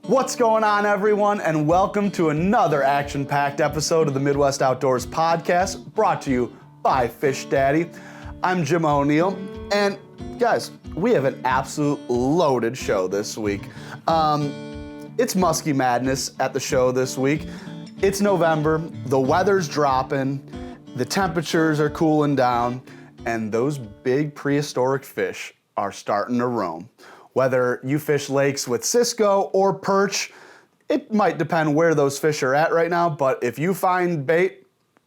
What's going on, everyone, and welcome to another action-packed episode of the Midwest Outdoors Podcast, brought to you by Fish Daddy. I'm Jim O'Neill, and guys, we have an absolute loaded show this week. It's Musky Madness at the show this week. It's November, the weather's dropping, the temperatures are cooling down, and those big prehistoric fish are starting to roam. Whether you fish lakes with Cisco or perch, it might depend where those fish are at right now, but if you find bait,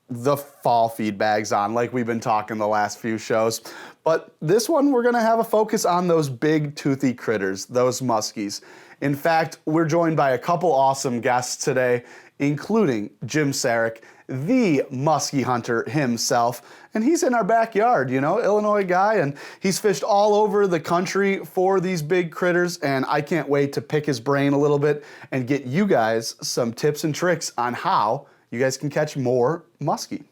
the fall feed bag's on, like we've been talking the last few shows. But this one, we're gonna have a focus on those big toothy critters, those muskies. In fact, we're joined by a couple awesome guests today, including Jim Saric, the muskie hunter himself. And he's in our backyard, you know, Illinois guy, and he's fished all over the country for these big critters, and I can't wait to pick his brain a little bit and get you guys some tips and tricks on how you guys can catch more muskie.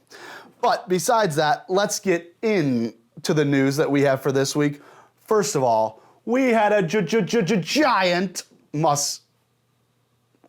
But besides that, let's get into the news that we have for this week. First of all, we had a giant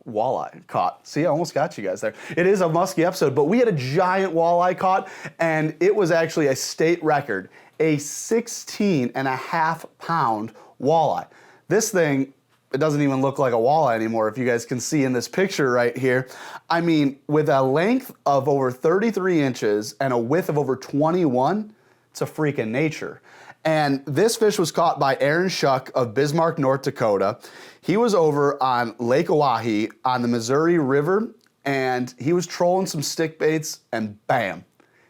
walleye caught. See, I almost got you guys there. It is a musky episode, but we had a giant walleye caught, and it was actually a state record, a 16.5-pound walleye. This thing, it doesn't even look like a walleye anymore, if you guys can see in this picture right here. I mean, with a length of over 33 inches and a width of over 21, it's a freak of nature. And this fish was caught by Aaron Shuck of Bismarck, North Dakota. He was over on Lake Oahe on the Missouri River, and he was trolling some stick baits, and bam,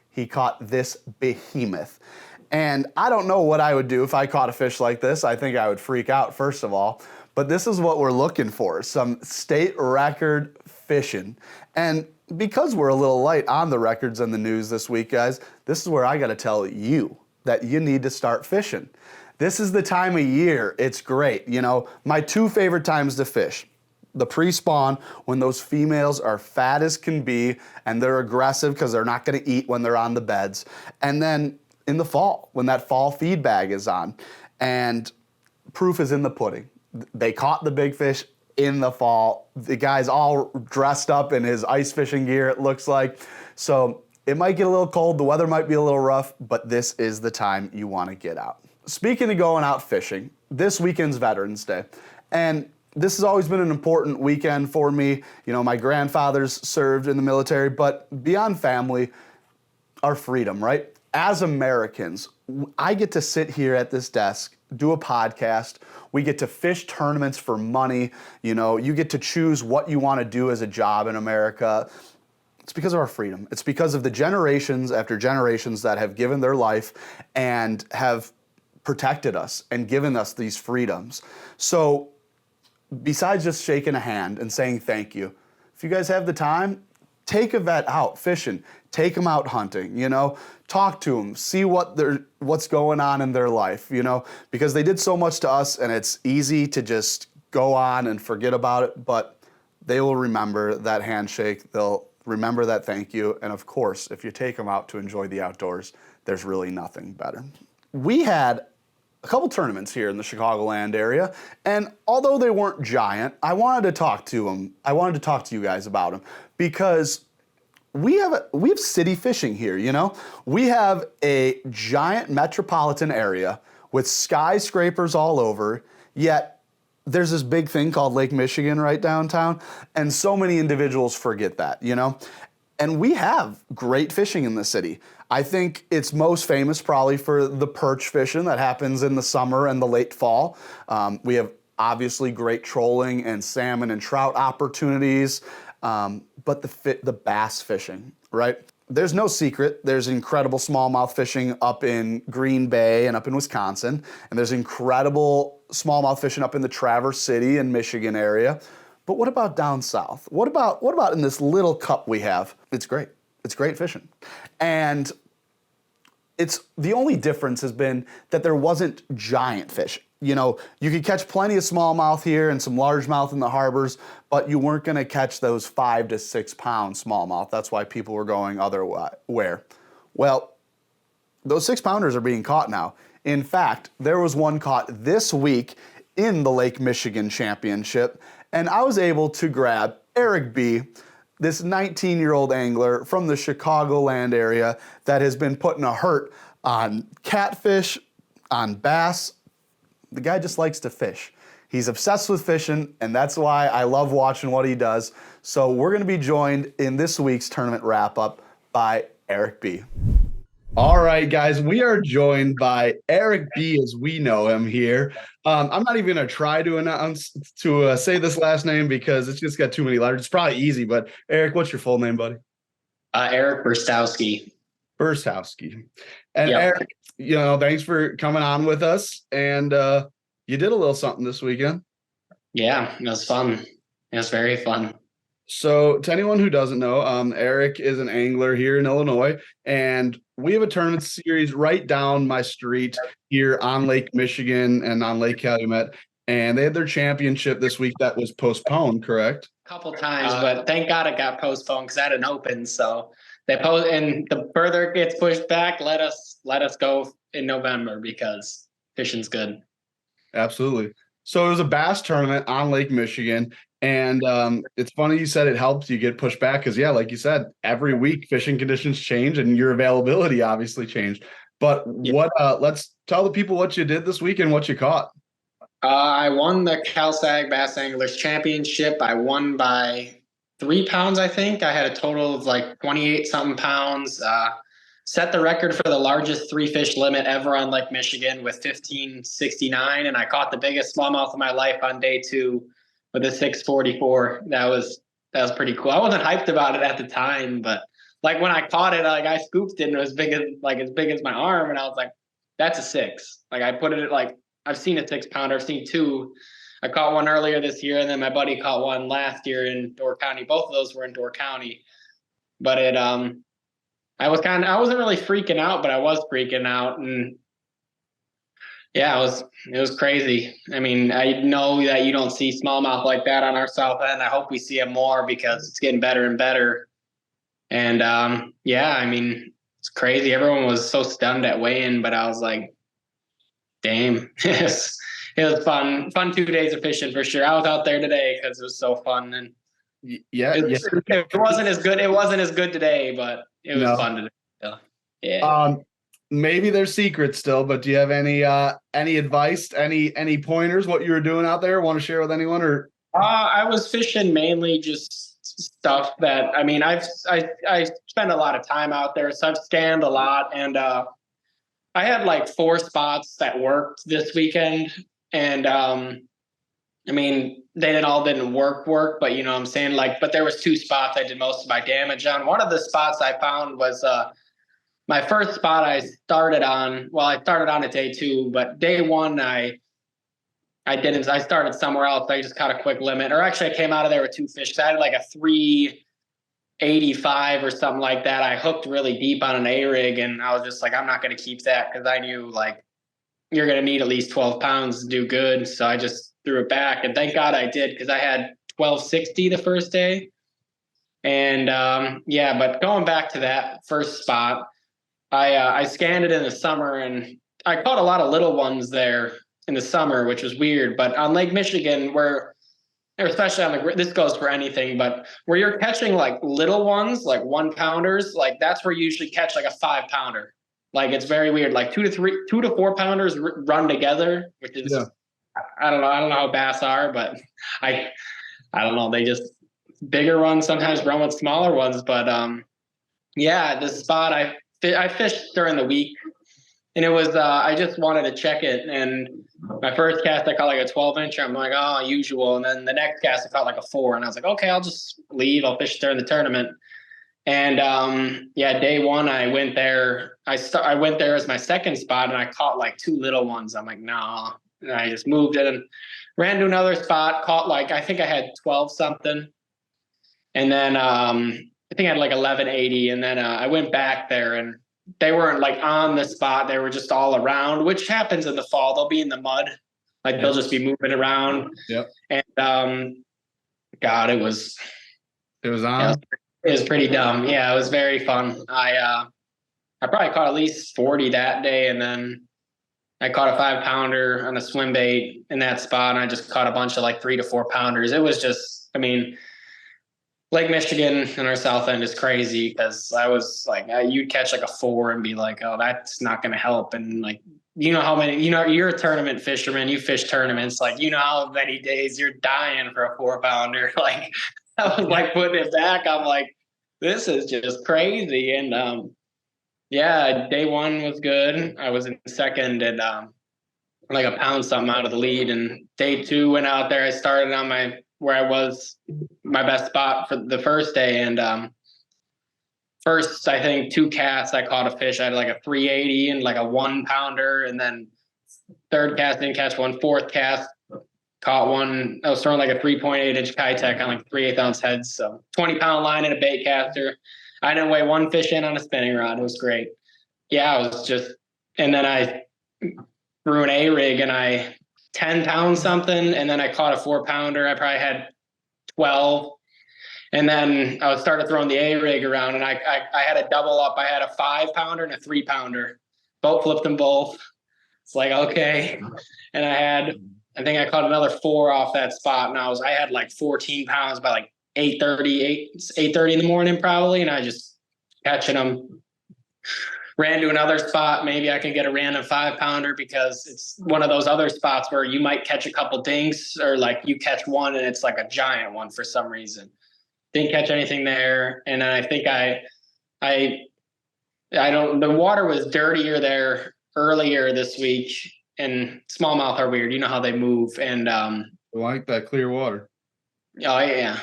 he caught this behemoth. And I don't know what I would do if I caught a fish like this. I think I would freak out, first of all. But this is what we're looking for, some state record fishing. And because we're a little light on the records and the news this week, guys, this is where I gotta tell you that you need to start fishing. This is the time of year. It's great. You know, my two favorite times to fish: the pre-spawn, when those females are fat as can be and they're aggressive because they're not going to eat when they're on the beds, and then in the fall, when that fall feed bag is on. And proof is in the pudding. They caught the big fish in the fall. The guy's all dressed up in his ice fishing gear, it looks like. So it might get a little cold, the weather might be a little rough, but this is the time you want to get out. Speaking of going out fishing, this weekend's Veterans Day, and this has always been an important weekend for me. You know, my grandfathers served in the military, but beyond family, our freedom, right? As Americans, I get to sit here at this desk, do a podcast. We get to fish tournaments for money. You know, you get to choose what you want to do as a job in America. It's because of our freedom. It's because of the generations after generations that have given their life and have protected us and given us these freedoms. So besides just shaking a hand and saying thank you, if you guys have the time, take a vet out fishing, take them out hunting, you know, talk to them, see what's going on in their life, you know, because they did so much to us, and it's easy to just go on and forget about it, but they will remember that handshake. They'll remember that thank you. And of course, if you take them out to enjoy the outdoors, there's really nothing better. We had a couple tournaments here in the Chicagoland area, and although they weren't giant, I wanted to talk to them. I wanted to talk to you guys about them because we have city fishing here, you know? We have a giant metropolitan area with skyscrapers all over, yet there's this big thing called Lake Michigan right downtown, and so many individuals forget that, you know? And we have great fishing in the city. I think it's most famous probably for the perch fishing that happens in the summer and the late fall. We have obviously great trolling and salmon and trout opportunities, but the bass fishing, right? There's no secret. There's incredible smallmouth fishing up in Green Bay and up in Wisconsin, and there's incredible smallmouth fishing up in the Traverse City and Michigan area. But what about down south? What about in this little cup we have? It's great. It's great fishing. And it's the only difference has been that there wasn't giant fish. You know, you could catch plenty of smallmouth here and some largemouth in the harbors, but you weren't going to catch those 5 to 6 pound smallmouth. That's why people were going where? Well, those 6 pounders are being caught now. In fact, there was one caught this week in the Lake Michigan Championship, and I was able to grab Eric B., this 19-year-old angler from the Chicagoland area that has been putting a hurt on catfish, on bass. The guy just likes to fish. He's obsessed with fishing, and that's why I love watching what he does. So we're going to be joined in this week's tournament wrap-up by Eric B. All right, guys, we are joined by Eric B. as we know him here. I'm not even going to try to say this last name because it's just got too many letters. It's probably easy, but Eric, what's your full name, buddy? Eric Burstowski. Burstowski. And Yep. Eric, thanks for coming on with us. And you did a little something this weekend. Yeah, it was fun. It was very fun. So to anyone who doesn't know, Eric is an angler here in Illinois, and we have a tournament series right down my street here on Lake Michigan and on Lake Calumet, and they had their championship this week that was postponed, correct? A couple times, but thank God it got postponed because I had an open. So they and the further it gets pushed back, let us go in November because fishing's good. Absolutely. So it was a bass tournament on Lake Michigan. And it's funny you said it helps you get pushed back because, yeah, like you said, every week fishing conditions change and your availability obviously changed. But let's tell the people what you did this week and what you caught. I won the CalSag Bass Anglers Championship. I won by 3 pounds, I think. I had a total of like 28-something pounds. Set the record for the largest 3-fish limit ever on Lake Michigan with 1569. And I caught the biggest smallmouth of my life on day 2. With a 644, that was pretty cool. I wasn't hyped about it at the time, but like when I caught it, like I scooped it and it was as big as my arm, and I was like, "That's a 6." Like I put it at like I've seen a 6-pounder, I've seen 2. I caught one earlier this year, and then my buddy caught one last year in Door County. Both of those were in Door County, but I wasn't really freaking out, but I was freaking out, and yeah, it was crazy. I mean, I know that you don't see smallmouth like that on our south end. I hope we see it more because it's getting better and better. And yeah, I mean, it's crazy. Everyone was so stunned at weigh-in, but I was like, damn, it was fun. Fun 2 days of fishing for sure. I was out there today because it was so fun. And it wasn't as good. It wasn't as good today, but it was fun today. Yeah. Maybe there's secrets still, but do you have any advice, any pointers, what you were doing out there? Want to share with anyone? Or I was fishing mainly just stuff that, I mean, I spend a lot of time out there, so I've scanned a lot, and I had like 4 spots that worked this weekend, and I mean, they didn't work, but you know what I'm saying? Like, but there was 2 spots I did most of my damage on. One of the spots I found was my first spot I started on at day 2, but day 1 I started somewhere else. I just caught a quick limit, or actually I came out of there with 2 fish. I had like a 385 or something like that. I hooked really deep on an A-rig, and I was just like, I'm not going to keep that because I knew like you're going to need at least 12 pounds to do good. So I just threw it back, and thank God I did because I had 1260 the first day. And yeah, but going back to that first spot, I scanned it in the summer, and I caught a lot of little ones there in the summer, which was weird. But on Lake Michigan, especially on this goes for anything, but where you're catching like little ones, like 1-pounders, like that's where you usually catch like a 5-pounder. Like it's very weird. Like 2 to 4 pounders run together, which is I don't know how bass are, but I don't know. They just bigger ones sometimes run with smaller ones, but yeah, this spot I fished during the week, and it was I just wanted to check it, and my first cast I caught like a 12-incher. I'm like, oh, usual. And then the next cast I caught like a 4, and I was like, okay, I'll just leave. I'll fish during the tournament. And yeah, day 1 I went there. I went there as my second spot, and I caught like 2 little ones. I'm like, nah. And I just moved it and ran to another spot, caught like, I think I had 12 something. And then I think I had like 1180, and then I went back there, and they weren't like on the spot. They were just all around, which happens in the fall. They'll be in the mud. Like they'll just be moving around. Yep. And God, it was on. It was pretty dumb. Yeah, it was very fun. I probably caught at least 40 that day, and then I caught a 5-pounder on a swim bait in that spot, and I just caught a bunch of like 3 to 4-pounders. It was just, I mean, Lake Michigan in our south end is crazy because I was like, you'd catch like a 4 and be like, oh, that's not going to help. And like, you know how many, you know, you're a tournament fisherman, you fish tournaments, like, you know how many days you're dying for a 4-pounder. Like, I was like putting it back. I'm like, this is just crazy. And yeah, day 1 was good. I was in second and like a pound something out of the lead. And day 2 went out there. I started on where I was my best spot for the first day. And first, I think 2 casts, I caught a fish. I had like a 380 and like a 1-pounder. And then third cast, didn't catch one. Fourth cast, caught one. I was throwing like a 3.8-inch Kitech on like 3/8 ounce heads. So 20-pound line and a bait caster. I didn't weigh one fish in on a spinning rod. It was great. Yeah, I was just, and then I threw an A-rig and I 10 pounds something. And then I caught a 4-pounder. I probably had 12. And then I started throwing the A-rig around and I had a double up. I had a 5-pounder and a 3-pounder. Both flipped them both. It's like, okay. And I think I caught another 4 off that spot. And I had like 14 pounds by like 8:30 in the morning probably. And I just catching them. Ran to another spot. Maybe I can get a random 5-pounder because it's one of those other spots where you might catch a couple dinks or like you catch one and it's like a giant one for some reason. Didn't catch anything there. And then I think the water was dirtier there earlier this week, and smallmouth are weird. You know how they move. And I like that clear water. Oh yeah.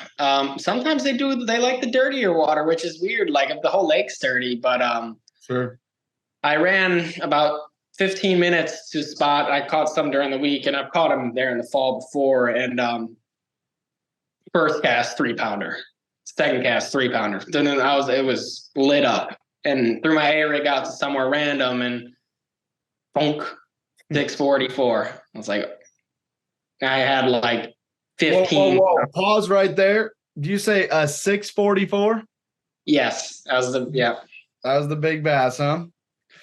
Sometimes they like the dirtier water, which is weird. Like if the whole lake's dirty, but sure. I ran about 15 minutes to spot. I caught some during the week, and I've caught them there in the fall before. And first cast 3-pounder, second cast 3-pounder. Then it was lit up, and threw my A-rig out to somewhere random, and bonk, 644. I was like, I had like 15. Whoa. Pause right there. Do you say a 644? Yes, that was the big bass, huh?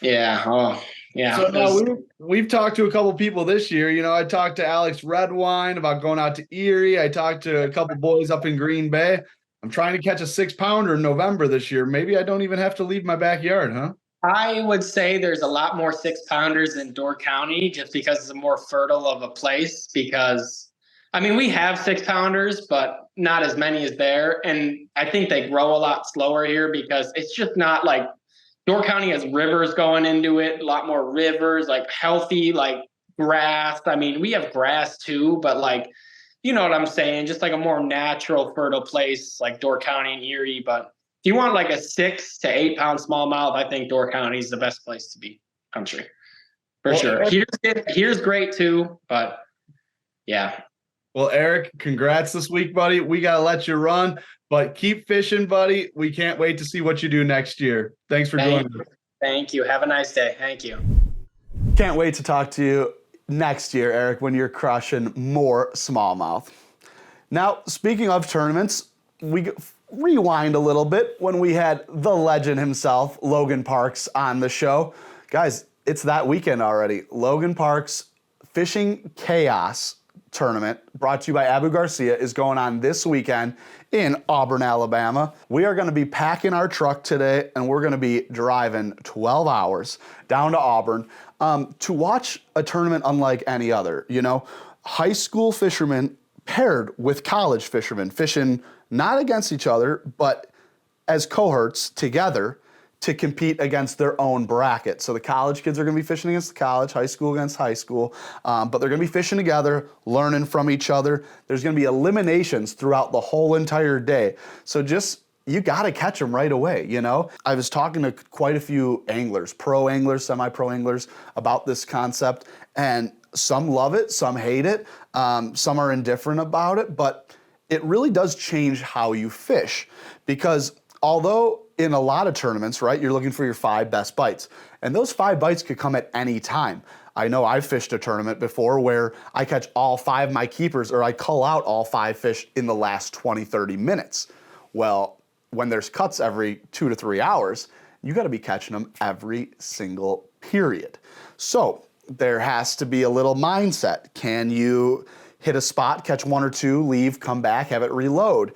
Yeah. Oh, yeah. So now we've talked to a couple people this year. You know, I talked to Alex Redwine about going out to Erie. I talked to a couple boys up in Green Bay. I'm trying to catch a 6-pounder in November this year. Maybe I don't even have to leave my backyard, huh? I would say there's a lot more 6-pounders in Door County just because it's a more fertile of a place. Because, I mean, we have 6-pounders, but not as many as there. And I think they grow a lot slower here because it's just not like Door County has rivers going into it, a lot more rivers, like healthy, like grass. I mean, we have grass too, but like, you know what I'm saying? Just like a more natural, fertile place like Door County and Erie. But if you want like a 6 to 8-pound smallmouth, I think Door County is the best place to be country. For sure. Here's great too, but yeah. Well, Eric, congrats this week, buddy. We got to let you run, but keep fishing, buddy. We can't wait to see what you do next year. Thanks for joining us. Thank you. Have a nice day. Thank you. Can't wait to talk to you next year, Eric, when you're crushing more smallmouth. Now, speaking of tournaments, we rewind a little bit when we had the legend himself, Logan Parks, on the show. Guys, it's that weekend already. Logan Parks Fishing Chaos tournament, brought to you by Abu Garcia, is going on this weekend in Auburn, Alabama. We are going to be packing our truck today, and we're going to be driving 12 hours down to Auburn to watch a tournament unlike any other. You know, high school fishermen paired with college fishermen, fishing not against each other, but as cohorts together to compete against their own bracket. So the college kids are going to be fishing against the college, high school against high school, but they're going to be fishing together, learning from each other. There's going to be eliminations throughout the whole entire day. So you got to catch them right away, you know? I was talking to quite a few anglers, pro anglers, semi-pro anglers, about this concept, and some love it, some hate it, some are indifferent about it, but it really does change how you fish, because although in a lot of tournaments, right, you're looking for your 5 best bites, and those 5 bites could come at any time. I know I've fished a tournament before where I catch all 5 of my keepers, or I cull out all 5 fish in the last 20, 30 minutes. Well, when there's cuts every 2 to 3 hours, you got to be catching them every single period. So there has to be a little mindset. Can you hit a spot, catch one or two, leave, come back, have it reload?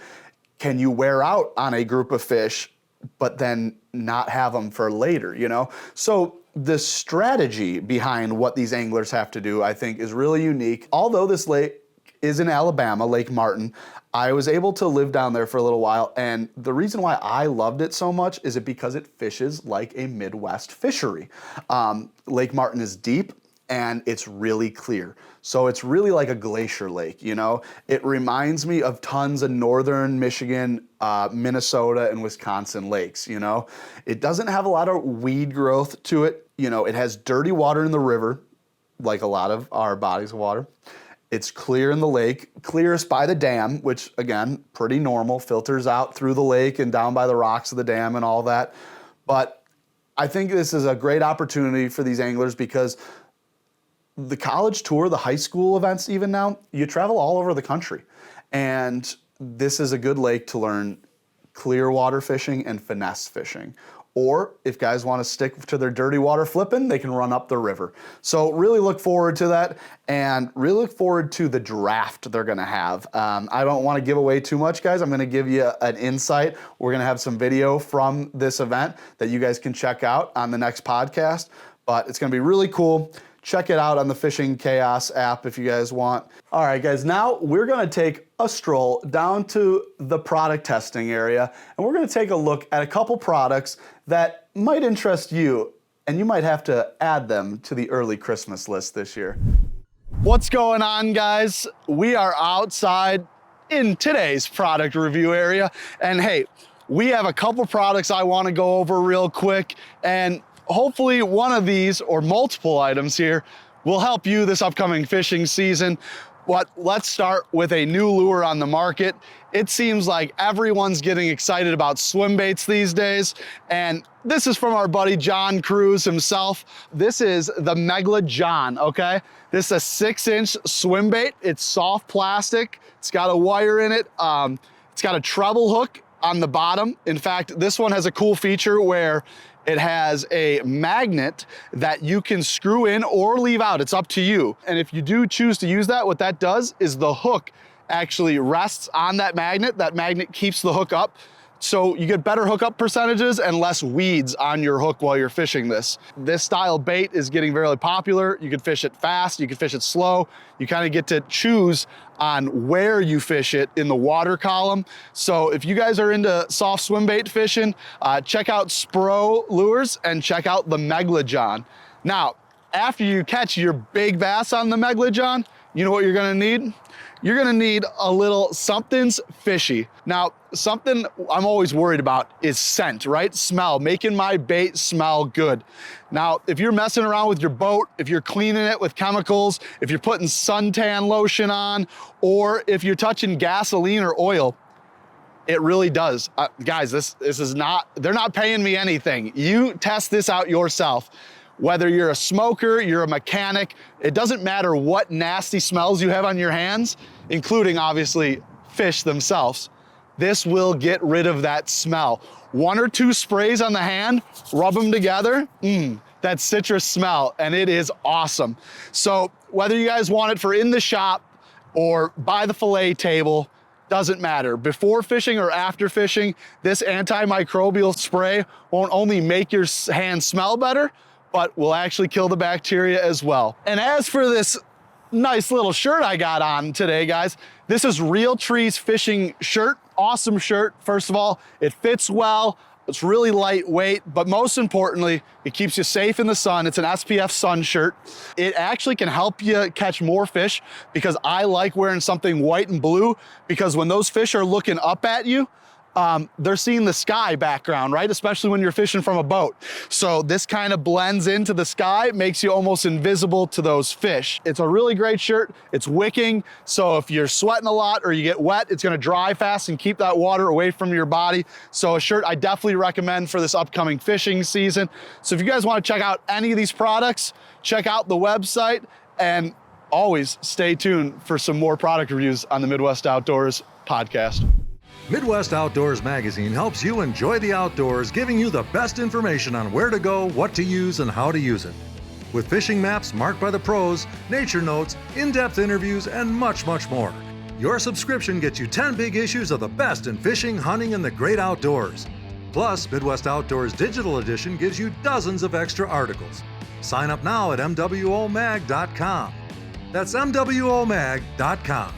Can you wear out on a group of fish, but then not have them for later, you know? So the strategy behind what these anglers have to do, I think, is really unique. Although this lake is in Alabama, Lake Martin, I was able to live down there for a little while, and the reason why I loved it so much is because it fishes like a Midwest fishery. Lake Martin is deep, and it's really clear. So it's really like a glacier lake, you know? It reminds me of tons of northern Michigan, Minnesota, and Wisconsin lakes, you know? It doesn't have a lot of weed growth to it. You know, it has dirty water in the river, like a lot of our bodies of water. It's clear in the lake, clearest by the dam, which again, pretty normal, filters out through the lake and down by the rocks of the dam and all that. But I think this is a great opportunity for these anglers because the college tour, the high school events even now, you travel all over the country. And this is a good lake to learn clear water fishing and finesse fishing. Or if guys want to stick to their dirty water flipping, they can run up the river. So really look forward to that, and really look forward to the draft they're gonna have. I don't want to give away too much, guys. I'm gonna give you an insight. We're gonna have some video from this event that you guys can check out on the next podcast, but it's gonna be really cool. Check it out on the Fishing Chaos app if you guys want. All right, guys, now we're gonna take a stroll down to the product testing area, and we're gonna take a look at a couple products that might interest you, and you might have to add them to the early Christmas list this year. What's going on, guys? We are outside in today's product review area, and hey, we have a couple products I wanna go over real quick, and hopefully one of these or multiple items here will help you this upcoming fishing season. But let's start with a new lure on the market. It seems like everyone's getting excited about swim baits these days, and this is from our buddy John Cruz himself. This is the Megla John, okay? This is a 6-inch swim bait. It's soft plastic. It's got a wire in it. It's got a treble hook on the bottom. In fact, this one has a cool feature where it has a magnet that you can screw in or leave out. It's up to you. And if you do choose to use that, what that does is the hook actually rests on that magnet. That magnet keeps the hook up. So you get better hookup percentages and less weeds on your hook while you're fishing this. This style bait is getting very popular. You can fish it fast, you can fish it slow. You kind of get to choose on where you fish it in the water column. So if you guys are into soft swim bait fishing, check out Spro Lures and check out the Megla John. Now, after you catch your big bass on the Megla John, you know what you're gonna need? You're gonna need a little something's fishy. Now, something I'm always worried about is scent, right? Smell, making my bait smell good. Now, if you're messing around with your boat, if you're cleaning it with chemicals, if you're putting suntan lotion on, or if you're touching gasoline or oil, it really does. Guys, this is not, they're not paying me anything. You test this out yourself. Whether you're a smoker, you're a mechanic, it doesn't matter what nasty smells you have on your hands, including obviously fish themselves. This will get rid of that smell. 1 or 2 sprays on the hand, rub them together, that citrus smell, and it is awesome. So whether you guys want it for in the shop or by the fillet table, doesn't matter. Before fishing or after fishing, this antimicrobial spray won't only make your hands smell better, but will actually kill the bacteria as well. And as for this nice little shirt I got on today, guys, this is Real Trees Fishing shirt. Awesome shirt. First of all, it fits well. It's really lightweight, but most importantly, it keeps you safe in the sun. It's an SPF sun shirt. It actually can help you catch more fish because I like wearing something white and blue because when those fish are looking up at you, they're seeing the sky background, right? Especially when you're fishing from a boat. So this kind of blends into the sky, makes you almost invisible to those fish. It's a really great shirt. It's wicking. So if you're sweating a lot or you get wet, it's gonna dry fast and keep that water away from your body. So a shirt I definitely recommend for this upcoming fishing season. So if you guys wanna check out any of these products, check out the website and always stay tuned for some more product reviews on the Midwest Outdoors podcast. Midwest Outdoors Magazine helps you enjoy the outdoors, giving you the best information on where to go, what to use, and how to use it. with fishing maps marked by the pros, nature notes, in-depth interviews, and much, much more. Your subscription gets you 10 big issues of the best in fishing, hunting, and the great outdoors. Plus, Midwest Outdoors Digital Edition gives you dozens of extra articles. Sign up now at MWOMag.com. That's MWOMag.com.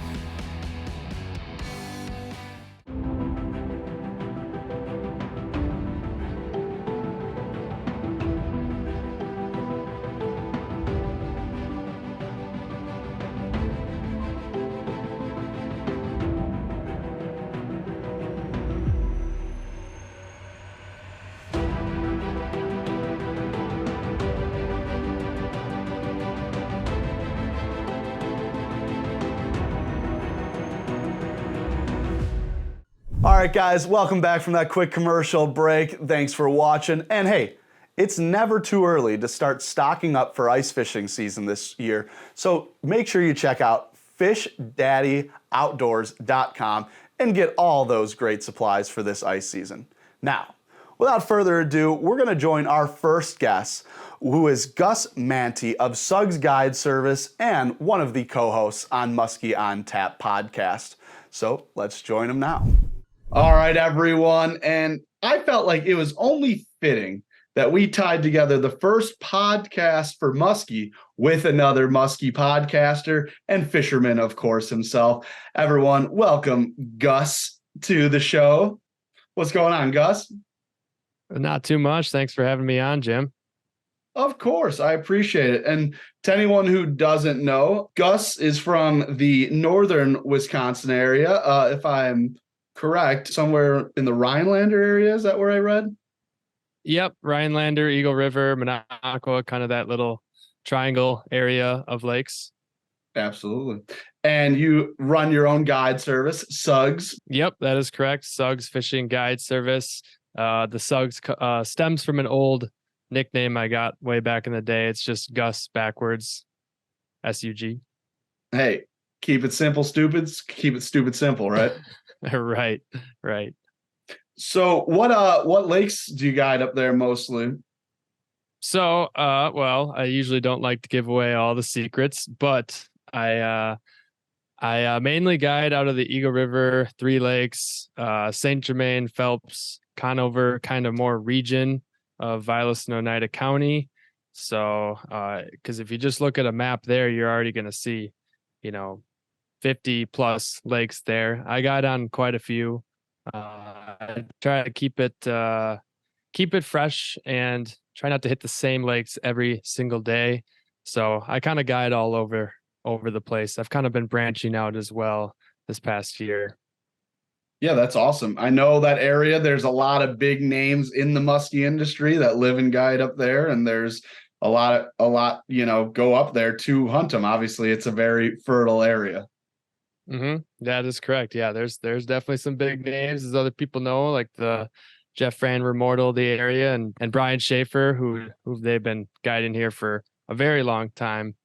All right, guys, welcome back from that quick commercial break. Thanks for watching. And hey, it's never too early to start stocking up for ice fishing season this year. So make sure you check out fishdaddy.outdoors.com and get all those great supplies for this ice season. Now, without further ado, we're going to join our first guest, who is Gus Mantey of Suggs Guide Service and one of the co-hosts on Musky on Tap podcast. So let's join him now. All right, everyone. And I felt like it was only fitting that we tied together the first podcast for Musky with another Musky podcaster and fisherman, of course, himself. Everyone, welcome Gus to the show. What's going on, Gus? Not too much. Thanks for having me on, Jim. Of course, I appreciate it. And to anyone who doesn't know, Gus is from the northern Wisconsin area, if I'm correct, somewhere in the Rhinelander area. Is that where I read? Yep, Rhinelander, Eagle River, Minocqua, kind of that little triangle area of lakes. Absolutely. And you run your own guide service, Suggs. Yep, that is correct. Suggs Fishing Guide Service. The Suggs stems from an old nickname I got way back in the day. It's just Gus backwards, SUG. Hey, keep it simple, stupids. Keep it stupid simple, right? Right. So what lakes do you guide up there mostly? So, well, I usually don't like to give away all the secrets, but I mainly guide out of the Eagle River, Three Lakes, St. Germain, Phelps, Conover, kind of more region of Vilas and Oneida County. So, because if you just look at a map there, you're already going to see, 50 plus lakes there. I got on quite a few. I try to keep it fresh and try not to hit the same lakes every single day. So I kind of guide all over the place. I've kind of been branching out as well this past year. Yeah, that's awesome. I know that area. There's a lot of big names in the musky industry that live and guide up there, and there's a lot, go up there to hunt them. Obviously, it's a very fertile area. Mm-hmm. That is correct. Yeah, there's definitely some big names, as other people know, like the Jeff Fran Remortal, the area, and Brian Schaefer, who they've been guiding here for a very long time.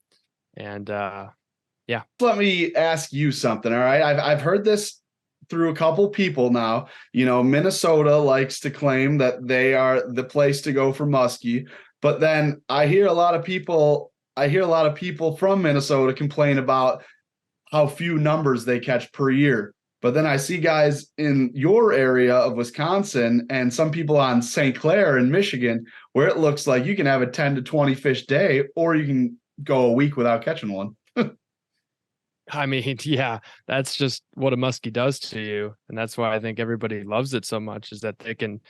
And yeah. Let me ask you something. All right, I've heard this through a couple people now. Minnesota likes to claim that they are the place to go for muskie, but then I hear a lot of people from Minnesota complain about how few numbers they catch per year. But then I see guys in your area of Wisconsin and some people on St. Clair in Michigan where it looks like you can have a 10 to 20 fish day, or you can go a week without catching one. I mean, yeah, that's just what a muskie does to you. And that's why I think everybody loves it so much, is that they can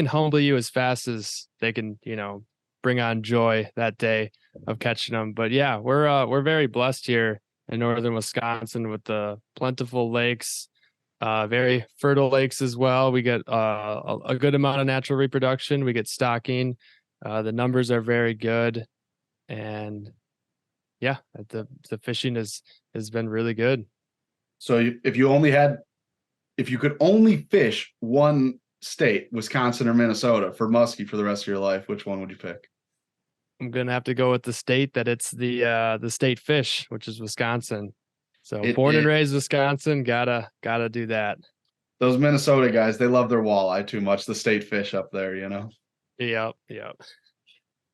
humble you as fast as they can, bring on joy that day of catching them. But yeah, we're very blessed here in northern Wisconsin with the plentiful lakes, very fertile lakes as well. We get a good amount of natural reproduction. We get stocking. The numbers are very good, and yeah, the fishing has been really good. So if you could only fish one state, Wisconsin or Minnesota, for muskie for the rest of your life, which one would you pick? I'm gonna have to go with the state that it's the state fish, which is Wisconsin. So born and raised Wisconsin, gotta do that. Those Minnesota guys, they love their walleye too much. The state fish up there, Yep.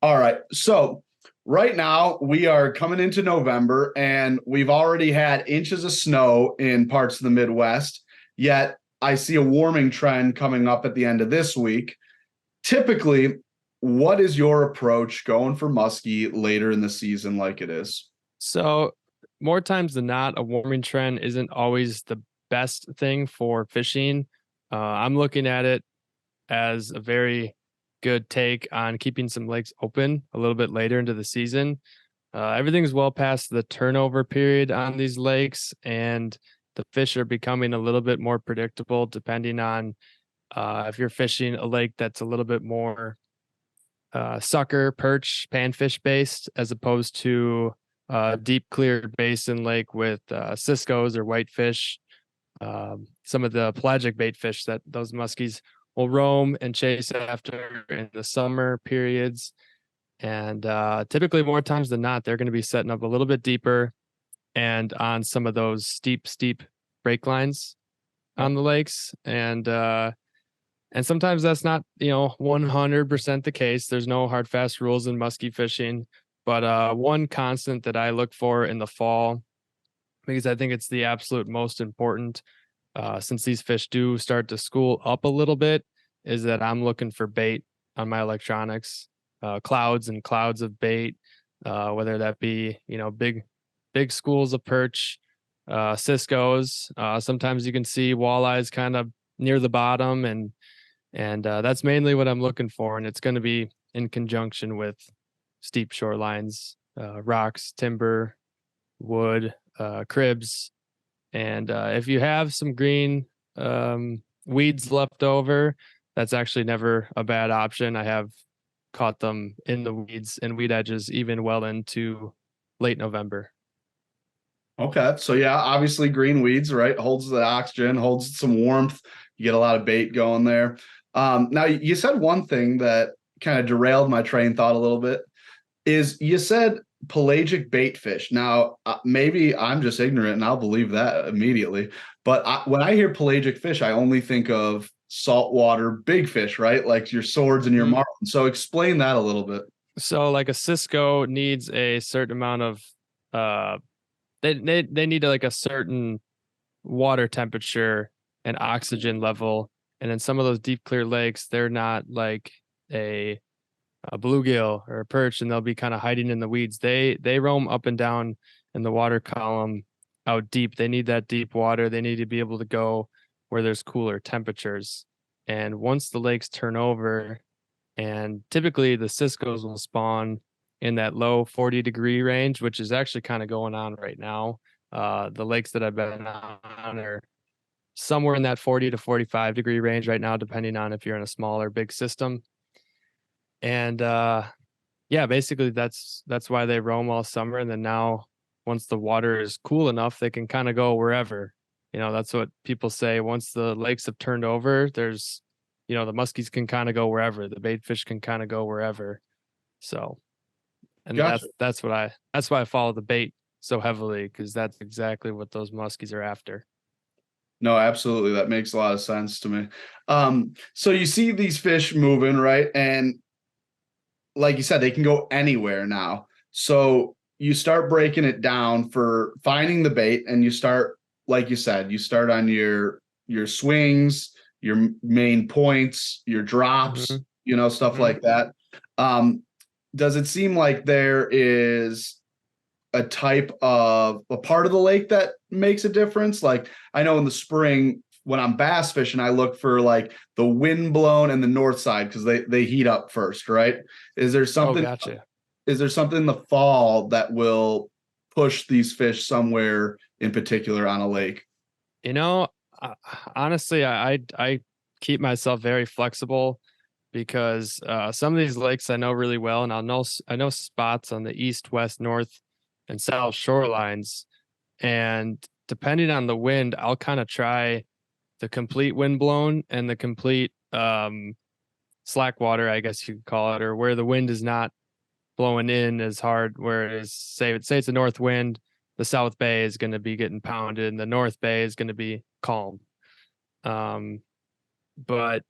All right. So right now we are coming into November and we've already had inches of snow in parts of the Midwest. Yet I see a warming trend coming up at the end of this week. Typically, what is your approach going for muskie later in the season like it is? So more times than not, a warming trend isn't always the best thing for fishing. I'm looking at it as a very good take on keeping some lakes open a little bit later into the season. Everything's well past the turnover period on these lakes, and the fish are becoming a little bit more predictable depending on if you're fishing a lake that's a little bit more sucker, perch, panfish based, as opposed to deep clear basin lake with ciscos or whitefish. Some of the pelagic bait fish that those muskies will roam and chase after in the summer periods. And typically, more times than not, they're going to be setting up a little bit deeper and on some of those steep break lines on the lakes. And sometimes that's not, 100% the case. There's no hard, fast rules in muskie fishing. But one constant that I look for in the fall, because I think it's the absolute most important, since these fish do start to school up a little bit, is that I'm looking for bait on my electronics, clouds and clouds of bait, whether that be, big schools of perch, ciscos. Sometimes you can see walleyes kind of near the bottom, and that's mainly what I'm looking for. And it's going to be in conjunction with steep shorelines, rocks, timber, wood, cribs. And if you have some green weeds left over, that's actually never a bad option. I have caught them in the weeds and weed edges even well into late November. Okay. So yeah, obviously green weeds, right? Holds the oxygen, holds some warmth. You get a lot of bait going there. Now you said one thing that kind of derailed my train thought a little bit is you said pelagic bait fish. Now, maybe I'm just ignorant and I'll believe that immediately. But when I hear pelagic fish, I only think of saltwater big fish, right? Like your swords and your marlin. So explain that a little bit. So like a cisco needs a certain amount of they need like a certain water temperature and oxygen level. And in some of those deep clear lakes, they're not like a bluegill or a perch, and they'll be kind of hiding in the weeds. They roam up and down in the water column out deep. They need that deep water. They need to be able to go where there's cooler temperatures. And once the lakes turn over, and typically the ciscos will spawn in that low 40-degree range, which is actually kind of going on right now. The lakes that I've been on are somewhere in that 40 to 45-degree range right now, depending on if you're in a small or big system. And yeah, basically that's why they roam all summer. And then now, once the water is cool enough, they can kind of go wherever. That's what people say. Once the lakes have turned over, there's, the muskies can kind of go wherever. The bait fish can kind of go wherever. So, and Gotcha. that's why I follow the bait so heavily, because that's exactly what those muskies are after. No, absolutely. That makes a lot of sense to me. So you see these fish moving, right? And like you said, they can go anywhere now. So you start breaking it down for finding the bait, and you start, like you said, you start on your swings, your main points, your drops, stuff like that. Does it seem like there is a type of a part of the lake that makes a difference? Like I know in the spring when I'm bass fishing, I look for like the wind blown and the north side because they heat up first, right? Is there something? Oh, gotcha. Is there something in the fall that will push these fish somewhere in particular on a lake? Honestly, I keep myself very flexible, because some of these lakes I know really well, and I know spots on the east, west, north, and south shorelines, and depending on the wind, I'll kind of try the complete wind blown and the complete slack water, I guess you could call it, or where the wind is not blowing in as hard. Whereas say it's a north wind, the South Bay is going to be getting pounded, and the North Bay is going to be calm. But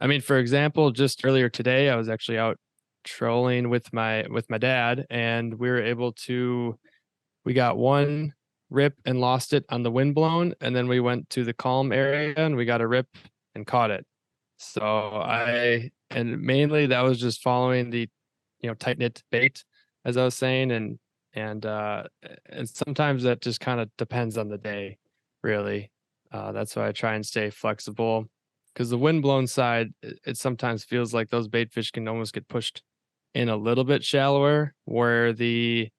I mean, for example, just earlier today, I was actually out trolling with my dad, and we got one rip and lost it on the windblown, and then we went to the calm area and we got a rip and caught it. So and mainly that was just following the tight knit bait, as I was saying, and sometimes that just kind of depends on the day, really. That's why I try and stay flexible, because the windblown side, it sometimes feels like those bait fish can almost get pushed in a little bit shallower, where the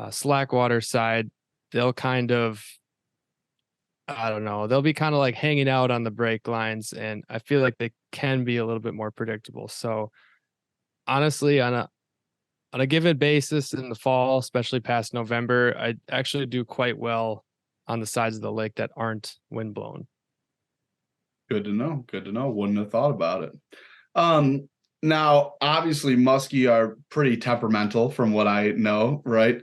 slack water side, they'll kind of, I don't know, they'll be kind of like hanging out on the break lines, and I feel like they can be a little bit more predictable. So honestly, on a given basis in the fall, especially past November, I actually do quite well on the sides of the lake that aren't windblown. Good to know. Good to know. Wouldn't have thought about it. Now, obviously, muskie are pretty temperamental, from what I know, right?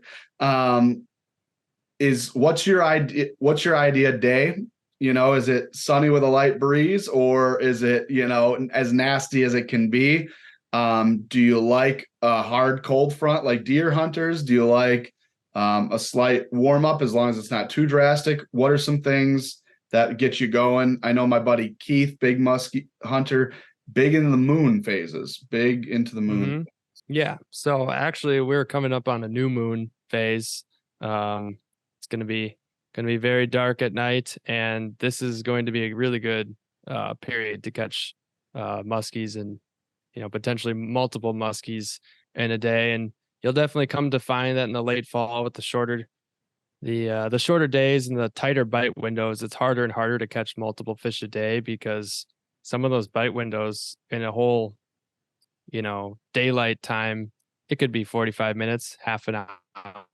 What's your idea day? Is it sunny with a light breeze, or is it as nasty as it can be? Do you like a hard cold front like deer hunters? Do you like a slight warm up, as long as it's not too drastic? What are some things that get you going? I know my buddy Keith, big muskie hunter, big into the moon phases, big into the moon. Mm-hmm. Yeah. So actually, we're coming up on a new moon phase. It's going to be very dark at night, and this is going to be a really good period to catch muskies, and potentially multiple muskies in a day. And you'll definitely come to find that in the late fall, with the shorter days and the tighter bite windows, it's harder and harder to catch multiple fish a day, because some of those bite windows in a whole daylight time, it could be 45 minutes, half an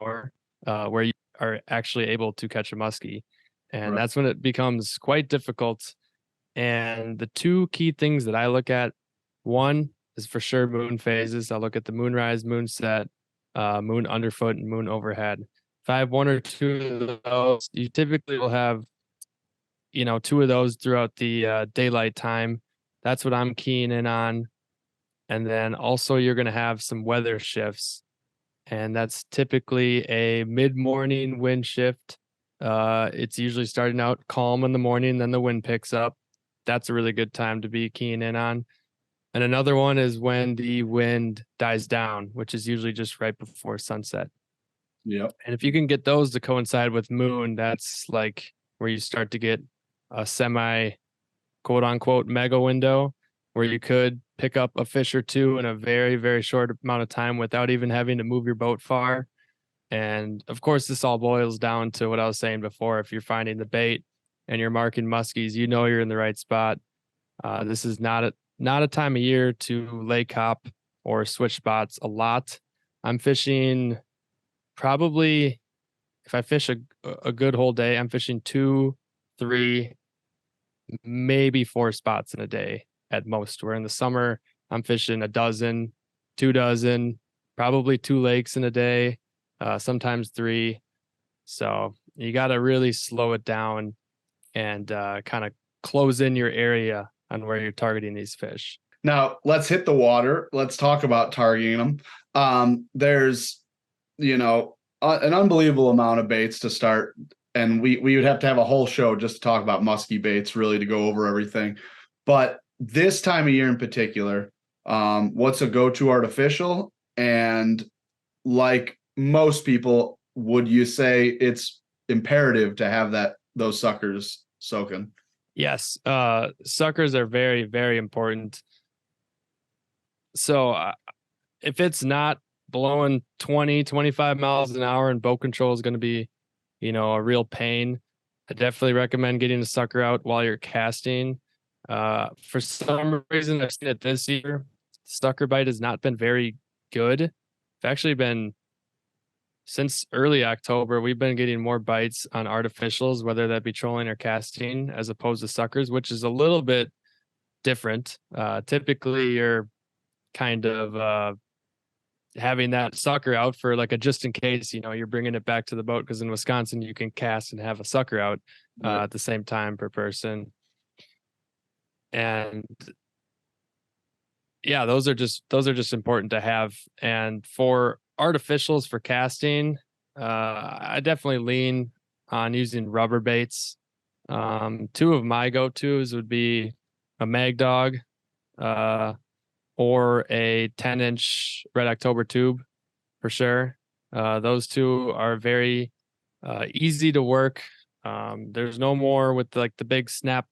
hour, where you are actually able to catch a muskie. And Right. that's when it becomes quite difficult. And the two key things that I look at, one is for sure moon phases. I look at the moonrise, moonset, moon underfoot, and moon overhead. If I have one or two of those, you typically will have, two of those throughout the daylight time. That's what I'm keying in on. And then also you're going to have some weather shifts, and that's typically a mid-morning wind shift. It's usually starting out calm in the morning, then the wind picks up. That's a really good time to be keying in on. And another one is when the wind dies down, which is usually just right before sunset. Yep. And if you can get those to coincide with moon, that's like where you start to get a semi quote unquote mega window, where you could pick up a fish or two in a very, very short amount of time without even having to move your boat far. And of course, this all boils down to what I was saying before. If you're finding the bait and you're marking muskies, you're in the right spot. This is not a time of year to lake hop or switch spots a lot. I'm fishing probably, if I fish a good whole day, I'm fishing 2, 3, maybe 4 spots in a day at most. Where in the summer, I'm fishing 12, 2 dozen, probably 2 lakes in a day, sometimes 3. So you got to really slow it down and kind of close in your area on where you're targeting these fish. Now let's hit the water. Let's talk about targeting them. There's, an unbelievable amount of baits to start, and we would have to have a whole show just to talk about musky baits, really, to go over everything. But this time of year in particular, what's a go-to artificial? And like most people, would you say it's imperative to have those suckers soaking? Yes, suckers are very, very important. So if it's not blowing 20, 25 miles an hour and boat control is going to be, a real pain, I definitely recommend getting a sucker out while you're casting. For some reason, I've seen it this year. Sucker bite has not been very good. It's actually been, since early October, we've been getting more bites on artificials, whether that be trolling or casting, as opposed to suckers, which is a little bit different. Typically, you're kind of having that sucker out for like a just in case, you're bringing it back to the boat, because in Wisconsin, you can cast and have a sucker out at the same time per person. And yeah, those are just important to have. And for artificials for casting, I definitely lean on using rubber baits. Two of my go-tos would be a Mag Dog, or a 10-inch Red October tube for sure. Those two are very easy to work. There's no more with like the big snap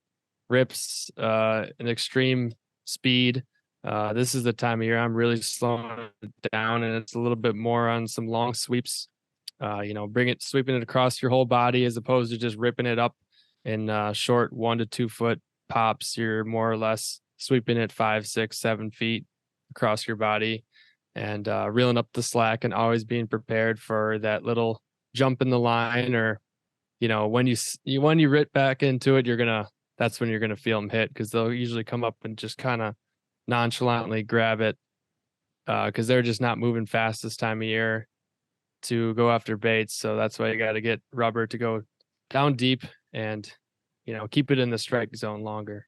rips and extreme speed. This is the time of year I'm really slowing it down, and it's a little bit more on some long sweeps. Sweeping it across your whole body as opposed to just ripping it up in short 1 to 2 foot pops. You're more or less sweeping it 5, 6, 7 feet across your body, and reeling up the slack, and always being prepared for that little jump in the line, or when you rip back into it, that's when you're gonna feel them hit, because they'll usually come up and just kind of nonchalantly grab it, because they're just not moving fast this time of year to go after baits. So that's why you got to get rubber to go down deep and keep it in the strike zone longer.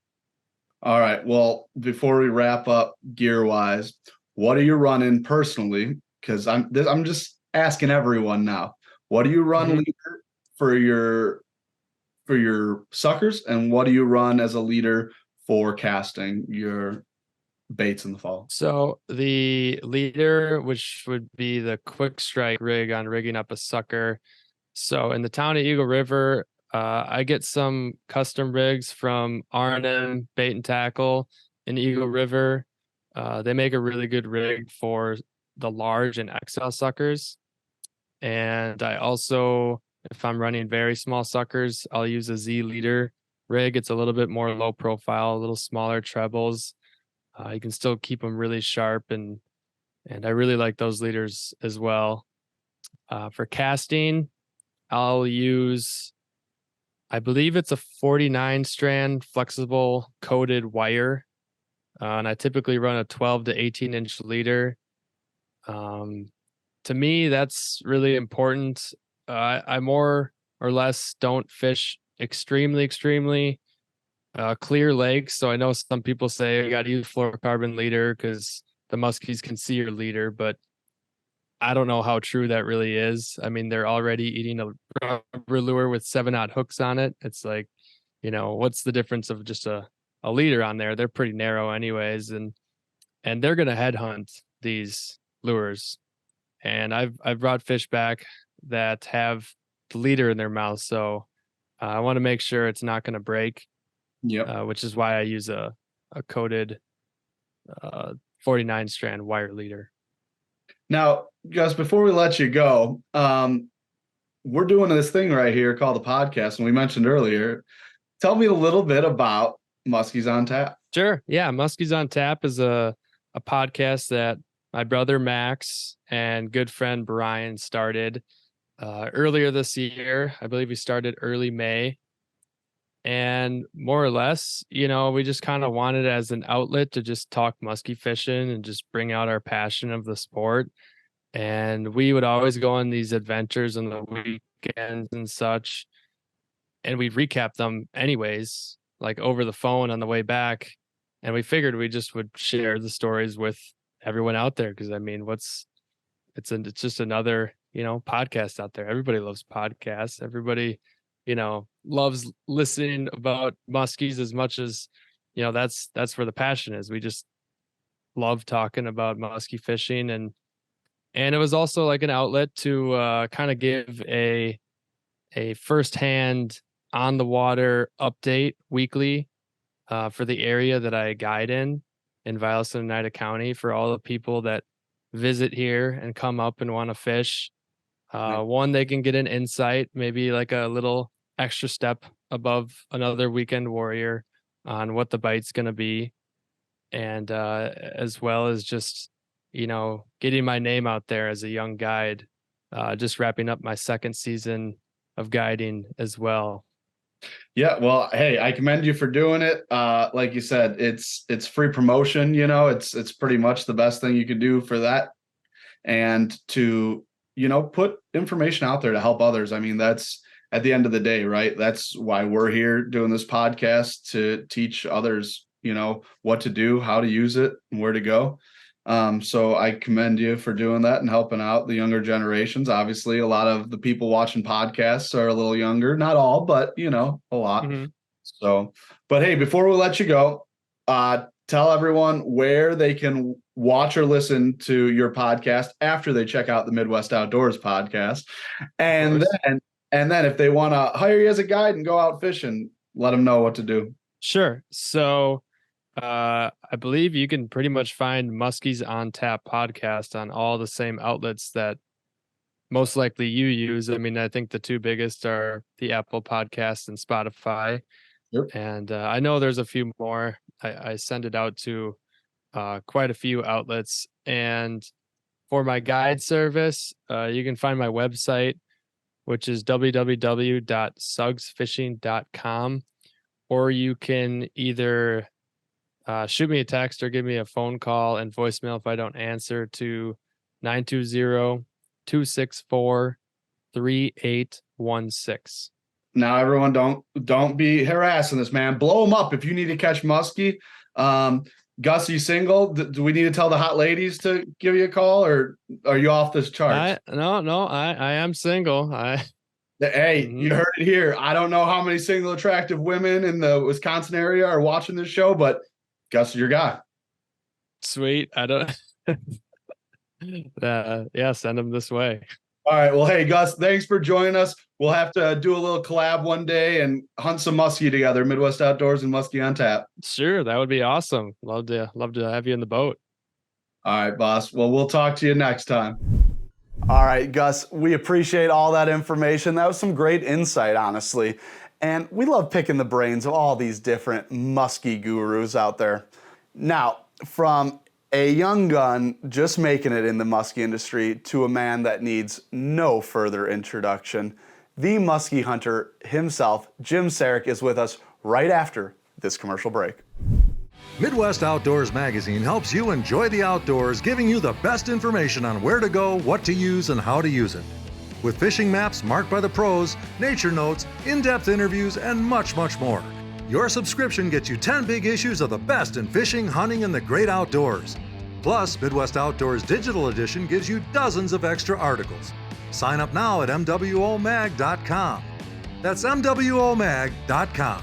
All right. Well, before we wrap up gear wise, what are you running personally? Because I'm just asking everyone now. What do you run leader for your suckers, and what do you run as a leader for casting your baits in the fall? So the leader, which would be the quick strike rig on rigging up a sucker. So in the town of Eagle River, I get some custom rigs from R&M Bait and Tackle in Eagle River. They make a really good rig for the large and XL suckers. And I also, if I'm running very small suckers, I'll use a Z leader rig. It's a little bit more low profile, a little smaller trebles. You can still keep them really sharp, and I really like those leaders as well. For casting, I'll use, I believe it's a 49 strand flexible coated wire, and I typically run a 12 to 18 inch leader. To me, that's really important. I more or less don't fish extremely clear lakes. So I know some people say you got to use fluorocarbon leader because the muskies can see your leader, but I don't know how true that really is. I mean, they're already eating a rubber lure with 7/0 hooks on it. It's like, what's the difference of just a leader on there? They're pretty narrow anyways, and they're gonna headhunt these lures. And I've brought fish back that have the leader in their mouth, so I want to make sure it's not going to break. Yep. Which is why I use a coated 49 strand wire leader. Now, Gus, before we let you go, we're doing this thing right here called the podcast, and we mentioned earlier. Tell me a little bit about Muskies on Tap. Sure. Yeah, Muskies on Tap is a podcast that my brother Max and good friend Brian started earlier this year. I believe we started early May. And more or less, we just kind of wanted it as an outlet to just talk muskie fishing and just bring out our passion of the sport. And we would always go on these adventures on the weekends and such, and we'd recap them anyways, like over the phone on the way back. And we figured we just would share the stories with everyone out there, because I mean, it's just another podcast out there. Everybody loves podcasts. Everybody loves listening about muskies as much as that's where the passion is. We just love talking about muskie fishing, and it was also like an outlet to kind of give a firsthand on the water update weekly for the area that I guide in Vilas and Oneida County, for all the people that visit here and come up and want to fish. One, they can get an insight, maybe like a little extra step above another weekend warrior on what the bite's going to be. And as well as just, getting my name out there as a young guide, just wrapping up my second season of guiding as well. Yeah, well, hey, I commend you for doing it. Like you said, it's free promotion, it's pretty much the best thing you could do for that. And to, put information out there to help others. I mean, that's at the end of the day, right? That's why we're here doing this podcast, to teach others what to do, how to use it, and where to go. So I commend you for doing that and helping out the younger generations. Obviously, a lot of the people watching podcasts are a little younger, not all, but a lot. Mm-hmm. So, but hey, before we let you go, tell everyone where they can watch or listen to your podcast after they check out the Midwest Outdoors podcast. And then if they want to hire you as a guide and go out fishing, let them know what to do. Sure. So I believe you can pretty much find Musky's On Tap podcast on all the same outlets that most likely you use. I mean, I think the two biggest are the Apple Podcast and Spotify. Yep. And I know there's a few more. I send it out to quite a few outlets. And for my guide service, you can find my website, which is www.sugsfishing.com, or you can either shoot me a text or give me a phone call and voicemail if I don't answer to 920-264-3816. Now, everyone, don't be harassing this man. Blow him up if you need to catch muskie. Gus, you single? Do we need to tell the hot ladies to give you a call, or are you off this chart? No, I am single. Hey, you heard it here. I don't know how many single attractive women in the Wisconsin area are watching this show, but Gus is your guy. Sweet. I don't. Yeah, send them this way. All right. Well, hey, Gus, thanks for joining us. We'll have to do a little collab one day and hunt some muskie together, Midwest Outdoors and Muskie on Tap. Sure, that would be awesome. Love to have you in the boat. All right, boss. Well, we'll talk to you next time. All right, Gus, we appreciate all that information. That was some great insight, honestly. And we love picking the brains of all these different muskie gurus out there. Now, from a young gun just making it in the muskie industry to a man that needs no further introduction, the muskie hunter himself, Jim Saric, is with us right after this commercial break. Midwest Outdoors Magazine helps you enjoy the outdoors, giving you the best information on where to go, what to use, and how to use it. With fishing maps marked by the pros, nature notes, in-depth interviews, and much, much more. Your subscription gets you 10 big issues of the best in fishing, hunting, and the great outdoors. Plus, Midwest Outdoors Digital Edition gives you dozens of extra articles. Sign up now at MWOMag.com. That's MWOMag.com.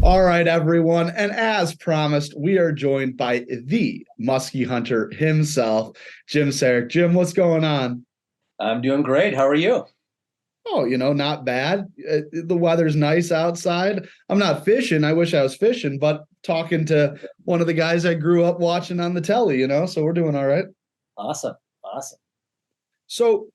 All right, everyone. And as promised, we are joined by the muskie hunter himself, Jim Saric. Jim, what's going on? I'm doing great. How are you? Oh, not bad. The weather's nice outside. I'm not fishing. I wish I was fishing, but talking to one of the guys I grew up watching on the telly, so we're doing all right. Awesome. So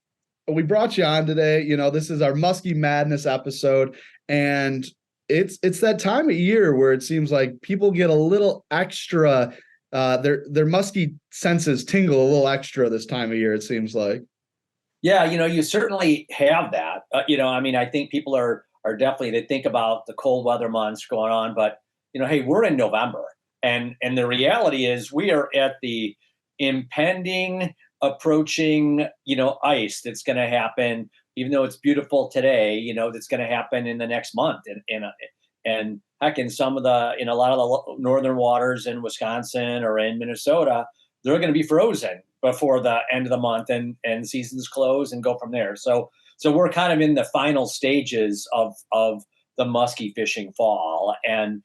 we brought you on today. This is our Musky Madness episode, and it's that time of year where it seems like people get a little extra, their musky senses tingle a little extra this time of year, it seems like. Yeah, you certainly have that. I think people are definitely, they think about the cold weather months going on, but hey, we're in November, and the reality is we are at the impending, approaching, ice that's going to happen. Even though it's beautiful today, that's going to happen in the next month, and heck, in a lot of the northern waters in Wisconsin or in Minnesota, they're going to be frozen before the end of the month, and seasons close and go from there. So we're kind of in the final stages of the musky fishing fall, and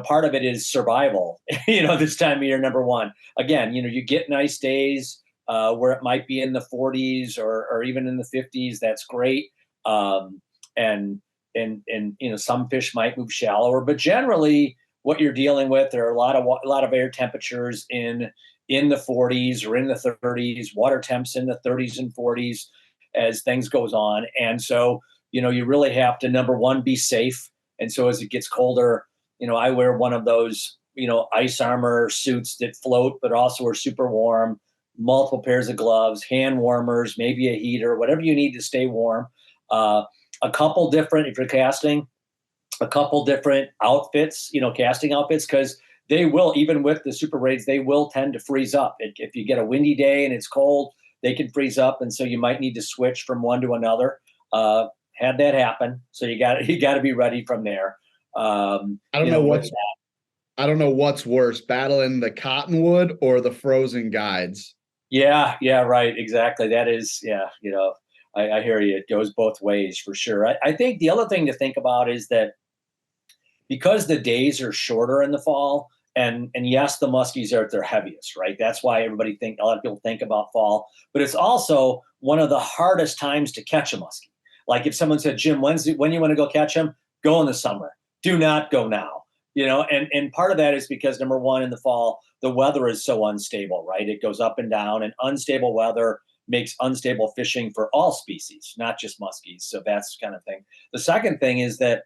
part of it is survival. This time of year, number one. Again, you get nice days. Where it might be in the 40s or even in the 50s, that's great. And some fish might move shallower, but generally what you're dealing with are a lot of air temperatures in the 40s or in the 30s, water temps in the 30s and 40s as things goes on. And so, you really have to, number one, be safe. And so as it gets colder, I wear one of those, ice armor suits that float, but also are super warm, multiple pairs of gloves, hand warmers, maybe a heater, whatever you need to stay warm. A couple different, if you're casting, a couple different outfits, casting outfits, because they will, even with the super raids, they will tend to freeze up. If you get a windy day and it's cold, they can freeze up. And so you might need to switch from one to another. Had that happen. So you got to be ready from there. I don't know what's worse, battling the cottonwood or the frozen guides. Yeah, right. Exactly. That is, I hear you. It goes both ways for sure. I think the other thing to think about is that because the days are shorter in the fall, and yes, the muskies are at their heaviest, right? That's why a lot of people think about fall, but it's also one of the hardest times to catch a muskie. Like if someone said, Jim, when you want to go catch them? Go in the summer. Do not go now. And part of that is because, number one, in the fall, the weather is so unstable, right? It goes up and down, and unstable weather makes unstable fishing for all species, not just muskies. So that's kind of thing. The second thing is that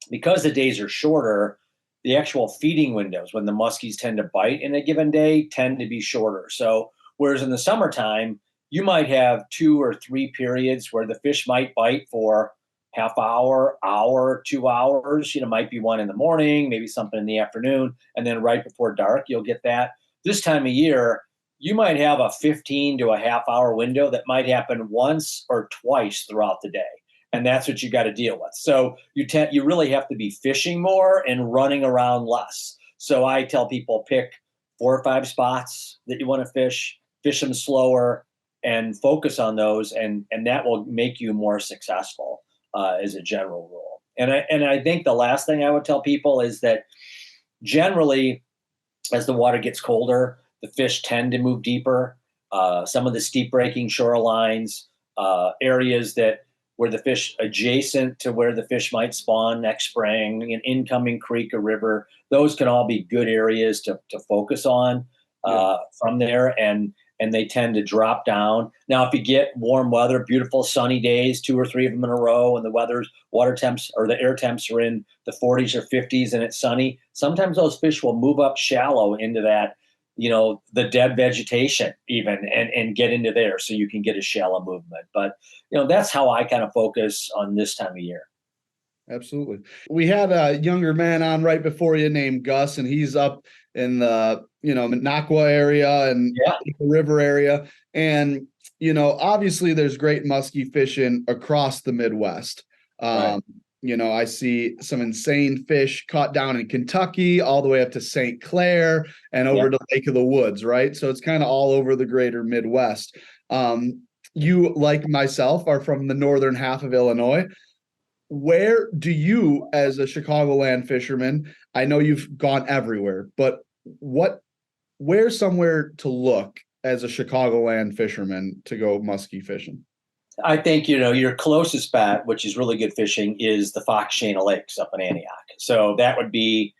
because the days are shorter, the actual feeding windows when the muskies tend to bite in a given day tend to be shorter. So whereas in the summertime, you might have 2 or 3 periods where the fish might bite for half hour, 2 hours, might be one in the morning, maybe something in the afternoon, and then right before dark, you'll get that. This time of year, you might have a 15 to a half hour window that might happen once or twice throughout the day. And that's what you got to deal with. So you really have to be fishing more and running around less. So I tell people pick 4 or 5 spots that you want to fish them slower, and focus on those, and that will make you more successful as a general rule. And I think the last thing I would tell people is that generally, as the water gets colder, the fish tend to move deeper. Some of the steep breaking shorelines, areas where the fish adjacent to where the fish might spawn next spring, an incoming creek or river, those can all be good areas to focus on from there. And they tend to drop down. Now, if you get warm weather, beautiful sunny days, 2 or 3 of them in a row, and the water temps or the air temps are in the 40s or 50s and it's sunny, sometimes those fish will move up shallow into that, the dead vegetation even, and get into there so you can get a shallow movement. But, that's how I kind of focus on this time of year. Absolutely. We had a younger man on right before you named Gus, and he's up in the, Minocqua area and the river area. And, obviously there's great muskie fishing across the Midwest. Right. I see some insane fish caught down in Kentucky, all the way up to St. Clair and over to Lake of the Woods, right? So it's kind of all over the greater Midwest. You, like myself, are from the northern half of Illinois. Where do you, as a Chicagoland fisherman, I know you've gone everywhere, but where's somewhere to look as a Chicagoland fisherman to go muskie fishing? I think, your closest spot, which is really good fishing, is the Fox Chain of Lakes up in Antioch. So that would be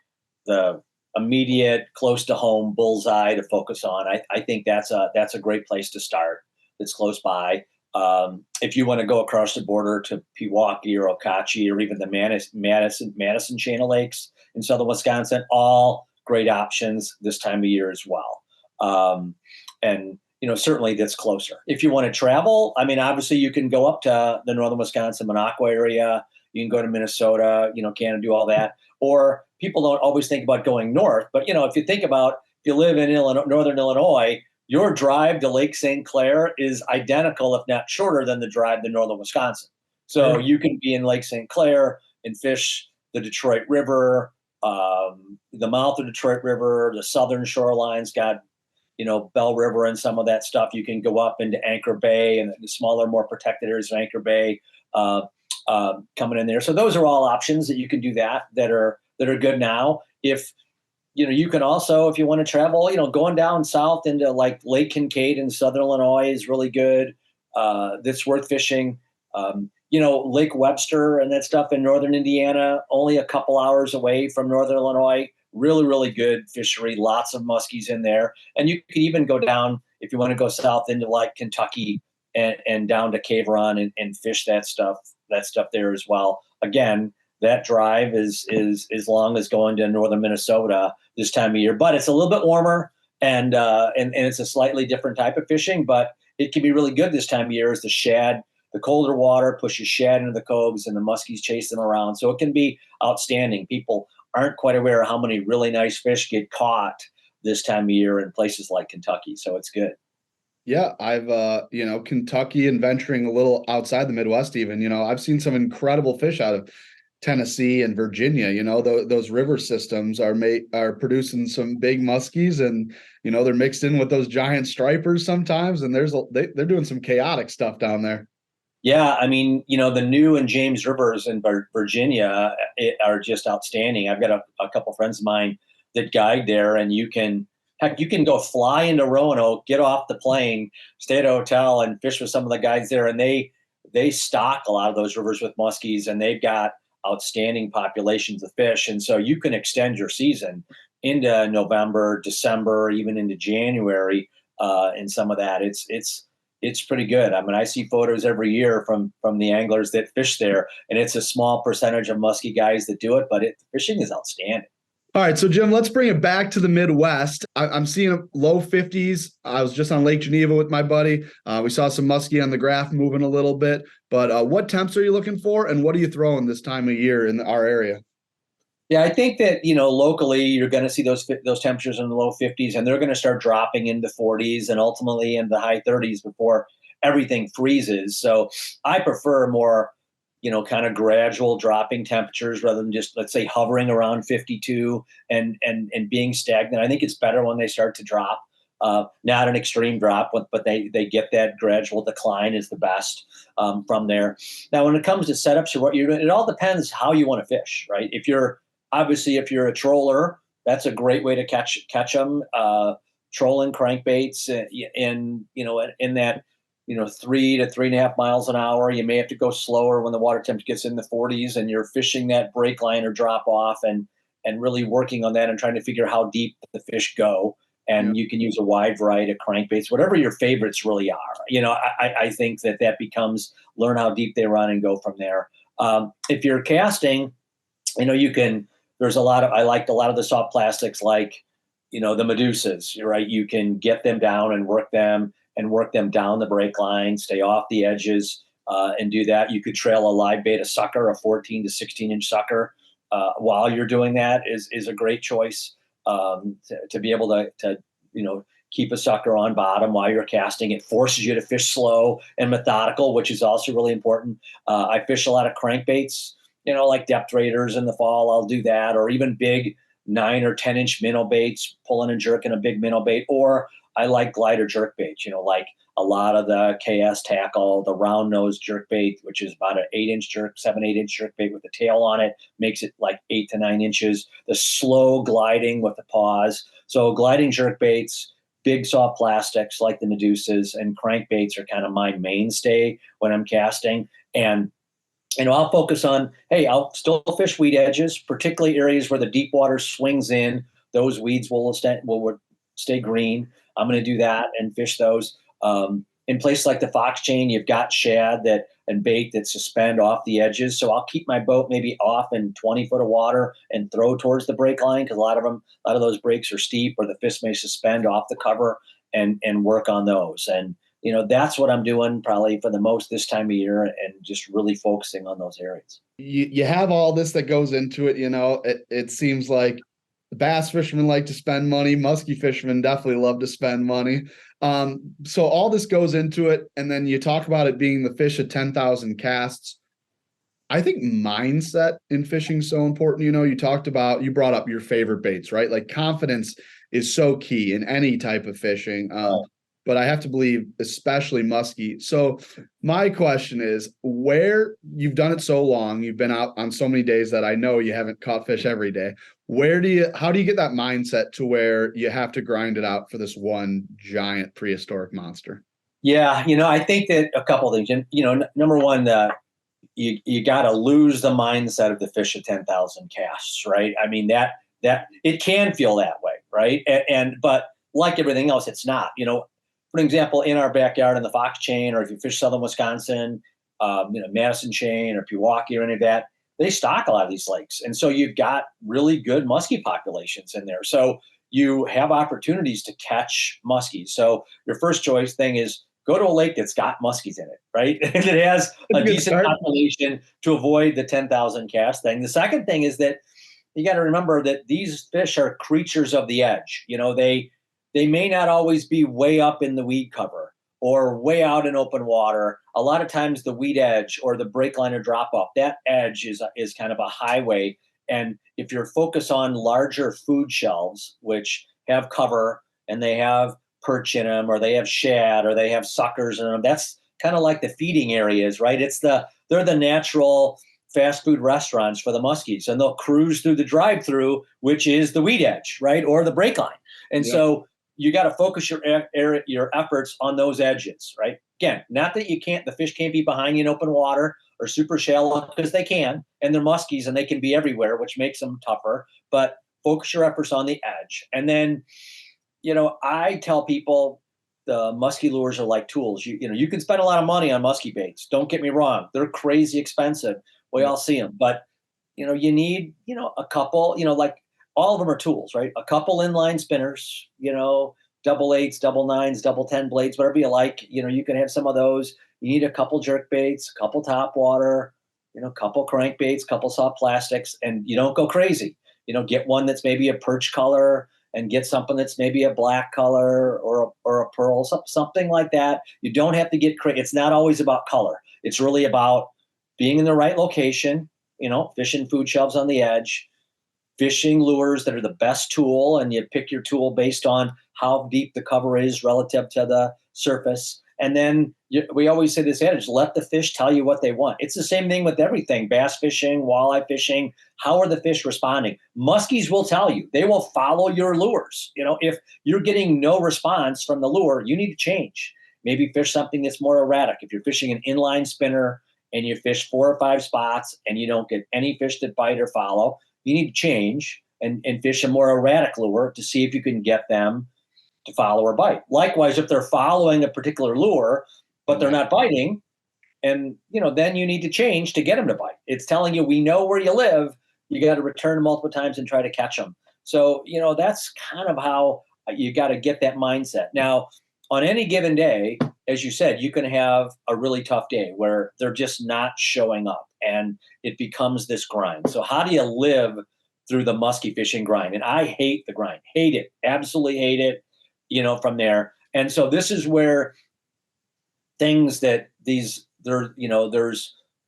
the immediate, close to home bullseye to focus on. I think that's a great place to start. It's close by. If you want to go across the border to Pewaukee or Okauchee or even the Madison Chain of Lakes in southern Wisconsin, all great options this time of year as well. And certainly that's closer. If you want to travel, obviously you can go up to the northern Wisconsin, Minocqua area. You can go to Minnesota, Canada, do all that. Or people don't always think about going north, but if you think about, if you live in northern Illinois, your drive to Lake St. Clair is identical, if not shorter, than the drive to northern Wisconsin. So you can be in Lake St. Clair and fish the Detroit River, the mouth of Detroit River, the southern shoreline's got, Bell River and some of that stuff. You can go up into Anchor Bay and the smaller, more protected areas of Anchor Bay coming in there. So those are all options that you can do that are good now. If you can also, if you want to travel, going down south into like Lake Kincaid in southern Illinois is really good. That's worth fishing. Lake Webster and that stuff in northern Indiana, only a couple hours away from northern Illinois. Really, really good fishery. Lots of muskies in there. And you could even go down, if you want to go south into like Kentucky and down to Cave Run and fish that stuff there as well. Again, that drive is as long as going to northern Minnesota this time of year. But it's a little bit warmer, and it's a slightly different type of fishing, but it can be really good this time of year as the colder water pushes shad into the coves and the muskies chase them around. So it can be outstanding. People aren't quite aware of how many really nice fish get caught this time of year in places like Kentucky. So it's good. Yeah, I've Kentucky and venturing a little outside the Midwest even, I've seen some incredible fish out of Tennessee and Virginia. Those river systems are producing some big muskies, and they're mixed in with those giant stripers sometimes, and they're doing some chaotic stuff down there. Yeah, I mean, the New and James Rivers in Virginia are just outstanding. I've got a couple friends of mine that guide there, and you can go fly into Roanoke, get off the plane, stay at a hotel, and fish with some of the guides there. And they stock a lot of those rivers with muskies, and they've got outstanding populations of fish. And so you can extend your season into November, December, even into January. In some of that, it's pretty good. I mean, I see photos every year from the anglers that fish there, and it's a small percentage of muskie guys that do it, but fishing is outstanding. All right, so Jim, let's bring it back to the Midwest. I'm seeing low 50s. I was just on Lake Geneva with my buddy. We saw some muskie on the graph moving a little bit, but what temps are you looking for, and what are you throwing this time of year in our area? Yeah, I think that, locally you're going to see those temperatures in the low 50s, and they're going to start dropping into 40s and ultimately into the high 30s before everything freezes. So I prefer more, kind of gradual dropping temperatures rather than just, let's say, hovering around 52 and being stagnant. I think it's better when they start to drop. Not an extreme drop, but they get that gradual decline is the best from there. Now, when it comes to setups or what you're doing, it all depends how you want to fish, right? If you're a troller, that's a great way to catch them. Trolling crankbaits in that 3 to 3.5 miles an hour. You may have to go slower when the water temperature gets in the 40s and you're fishing that break line or drop off and really working on that and trying to figure how deep the fish go. And you can use a wide variety of crankbaits, whatever your favorites really are. I think that becomes learn how deep they run and go from there. If you're casting, I liked a lot of the soft plastics like, the Medusas, right? You can get them down and work them down the break line, stay off the edges, and do that. You could trail a live bait, a sucker, a 14 to 16 inch sucker, while you're doing that is a great choice, to be able to keep a sucker on bottom while you're casting. It forces you to fish slow and methodical, which is also really important. I fish a lot of crankbaits, like depth raiders in the fall. I'll do that, or even big 9 or 10 inch minnow baits, pulling and jerking a big minnow bait, or I like glider jerk baits, like a lot of the KS tackle, the round nose jerk bait, which is about an 7-8 inch jerk bait with the tail on it, makes it like 8 to 9 inches. The slow gliding with the paws. So gliding jerk baits, big soft plastics like the Medusas, and crankbaits are kind of my mainstay when I'm casting. And I'll focus on, I'll still fish weed edges, particularly areas where the deep water swings in. Those weeds will stay green. I'm going to do that and fish those. In places like the Fox Chain, you've got shad and bait that suspend off the edges. So I'll keep my boat maybe off in 20 foot of water and throw towards the break line, because a lot of those breaks are steep, or the fish may suspend off the cover and work on those. And that's what I'm doing probably for the most this time of year, and just really focusing on those areas. You have all this that goes into it. It seems like bass fishermen like to spend money. Musky fishermen definitely love to spend money. So all this goes into it. And then you talk about it being the fish at 10,000 casts. I think mindset in fishing is so important. You brought up your favorite baits, right? Like confidence is so key in any type of fishing. But I have to believe, especially musky. So my question is, where you've done it so long, you've been out on so many days that I know you haven't caught fish every day. How do you get that mindset to where you have to grind it out for this one giant prehistoric monster? Yeah. I think that a couple of things, number one, you got to lose the mindset of the fish at 10,000 casts, right? I mean, that it can feel that way. Right. But like everything else, it's not, for example, in our backyard in the Fox Chain, or if you fish southern Wisconsin, Madison Chain or Pewaukee or any of that, they stock a lot of these lakes. And so you've got really good muskie populations in there. So you have opportunities to catch muskies. So your first choice thing is go to a lake that's got muskies in it, right? And it has a decent population to avoid the 10,000 cast thing. The second thing is that you got to remember that these fish are creatures of the edge. They may not always be way up in the weed cover or way out in open water. A lot of times the weed edge or the break line or drop off, that edge is kind of a highway. And if you're focused on larger food shelves, which have cover and they have perch in them, or they have shad, or they have suckers in them, that's kind of like the feeding areas, right? They're the natural fast food restaurants for the muskies, and they'll cruise through the drive-through, which is the weed edge, right, or the break line. And so you got to focus your efforts on those edges, right? Again, not that the fish can't be behind you in open water or super shallow, because they can, and they're muskies and they can be everywhere, which makes them tougher. But focus your efforts on the edge. And then, I tell people the musky lures are like tools. You can spend a lot of money on musky baits. Don't get me wrong; they're crazy expensive. We all see them, but you need a couple. Like all of them are tools, right? A couple inline spinners, double eights, double nines, double 10 blades, whatever you like. You can have some of those. You need a couple jerk baits, a couple top water, a couple crankbaits, a couple soft plastics, and you don't go crazy. Get one that's maybe a perch color, and get something that's maybe a black color or a pearl, something like that. You don't have to get crazy. It's not always about color. It's really about being in the right location, fishing food shelves on the edge, fishing lures that are the best tool, and you pick your tool based on how deep the cover is relative to the surface. And then we always say this adage, let the fish tell you what they want. It's the same thing with everything, bass fishing, walleye fishing. How are the fish responding? Muskies will tell you. They will follow your lures. If you're getting no response from the lure, you need to change. Maybe fish something that's more erratic. If you're fishing an inline spinner and you fish 4 or 5 spots and you don't get any fish that bite or follow, you need to change and fish a more erratic lure to see if you can get them to follow or bite. Likewise, if they're following a particular lure, but they're not biting, and then you need to change to get them to bite. It's telling you, we know where you live. You got to return multiple times and try to catch them. So, that's kind of how you got to get that mindset. Now, on any given day, as you said, you can have a really tough day where they're just not showing up and it becomes this grind. So how do you live through the musky fishing grind? And I hate the grind, hate it, absolutely hate it, from there. And so this is where things that there's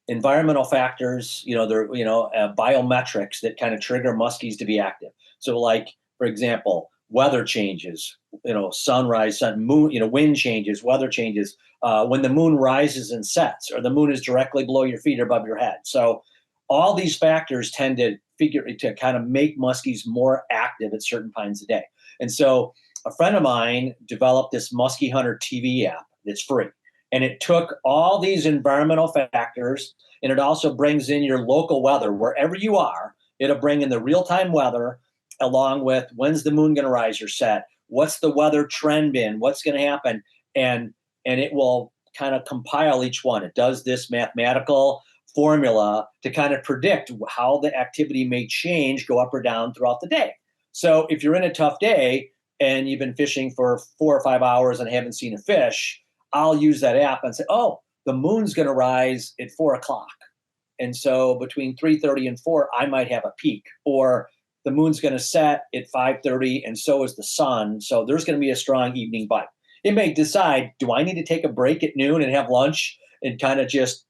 environmental factors, biometrics that kind of trigger muskies to be active. So like, for example, weather changes, sunrise, moon, wind changes, weather changes, when the moon rises and sets, or the moon is directly below your feet or above your head. So all these factors tend to kind of make muskies more active at certain times of day. And so a friend of mine developed this Muskie Hunter TV app that's free. And it took all these environmental factors, and it also brings in your local weather. Wherever you are, it'll bring in the real-time weather along with when's the moon going to rise or set, what's the weather trend been, what's going to happen, and it will kind of compile each one. It does this mathematical formula to kind of predict how the activity may change, go up or down throughout the day. So if you're in a tough day and you've been fishing for 4 or 5 hours and haven't seen a fish, I'll use that app and say, oh, the moon's going to rise at 4 o'clock. And so between 3:30 and 4, I might have a peak. Or the moon's going to set at 5:30 and so is the sun. So there's going to be a strong evening bite. It may decide, do I need to take a break at noon and have lunch and kind of just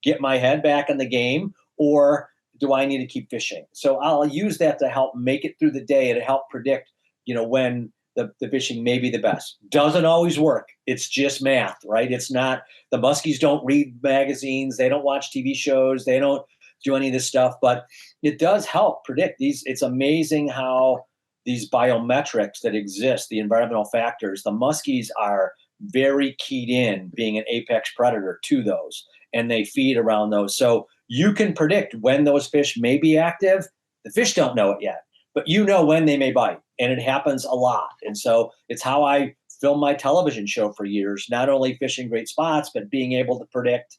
get my head back in the game? Or do I need to keep fishing? So I'll use that to help make it through the day and to help predict, when the fishing may be the best. Doesn't always work. It's just math, right? It's not, the muskies don't read magazines. They don't watch TV shows. They don't do any of this stuff, but it does help predict these. It's amazing how these biometrics that exist, the environmental factors, the muskies are very keyed in being an apex predator to those, and they feed around those. So you can predict when those fish may be active. The fish don't know it yet, but when they may bite, and it happens a lot. And so it's how I filmed my television show for years, not only fishing great spots, but being able to predict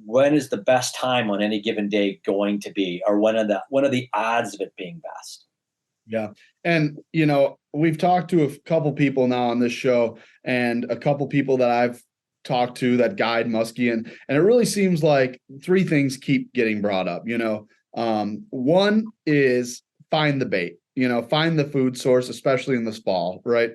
when is the best time on any given day going to be, or what are the odds of it being best? Yeah. And, we've talked to a couple people now on this show, and a couple people that I've talked to that guide muskie, and it really seems like three things keep getting brought up. One is find the bait, find the food source, especially in this fall, right?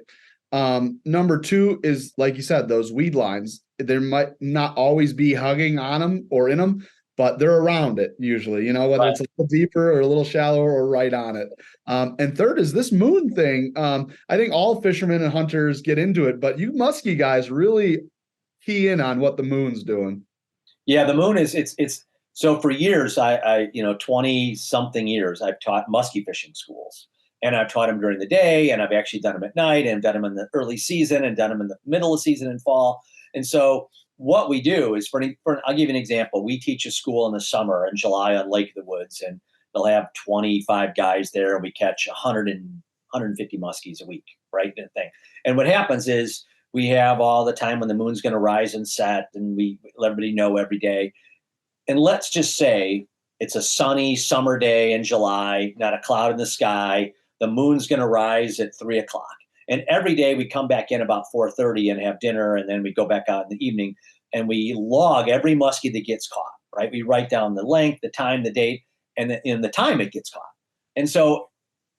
Number two is, like you said, those weed lines. There might not always be hugging on them or in them, but they're around it usually, whether it's a little deeper or a little shallower or right on it. And third is this moon thing. I think all fishermen and hunters get into it, but you muskie guys really key in on what the moon's doing. Yeah, the moon is it's so for years, I 20 something years, I've taught muskie fishing schools. And I've taught them during the day, and I've actually done them at night, and done them in the early season, and done them in the middle of the season and fall. And so what we do is, I'll give you an example. We teach a school in the summer in July on Lake of the Woods, and they'll have 25 guys there, and we catch 150 muskies a week, right? And what happens is we have all the time when the moon's going to rise and set, and we let everybody know every day. And let's just say it's a sunny summer day in July, not a cloud in the sky. The moon's going to rise at 3 o'clock. And every day we come back in about 4:30 and have dinner, and then we go back out in the evening, and we log every muskie that gets caught, right? We write down the length, the time, the date, and the time it gets caught. And so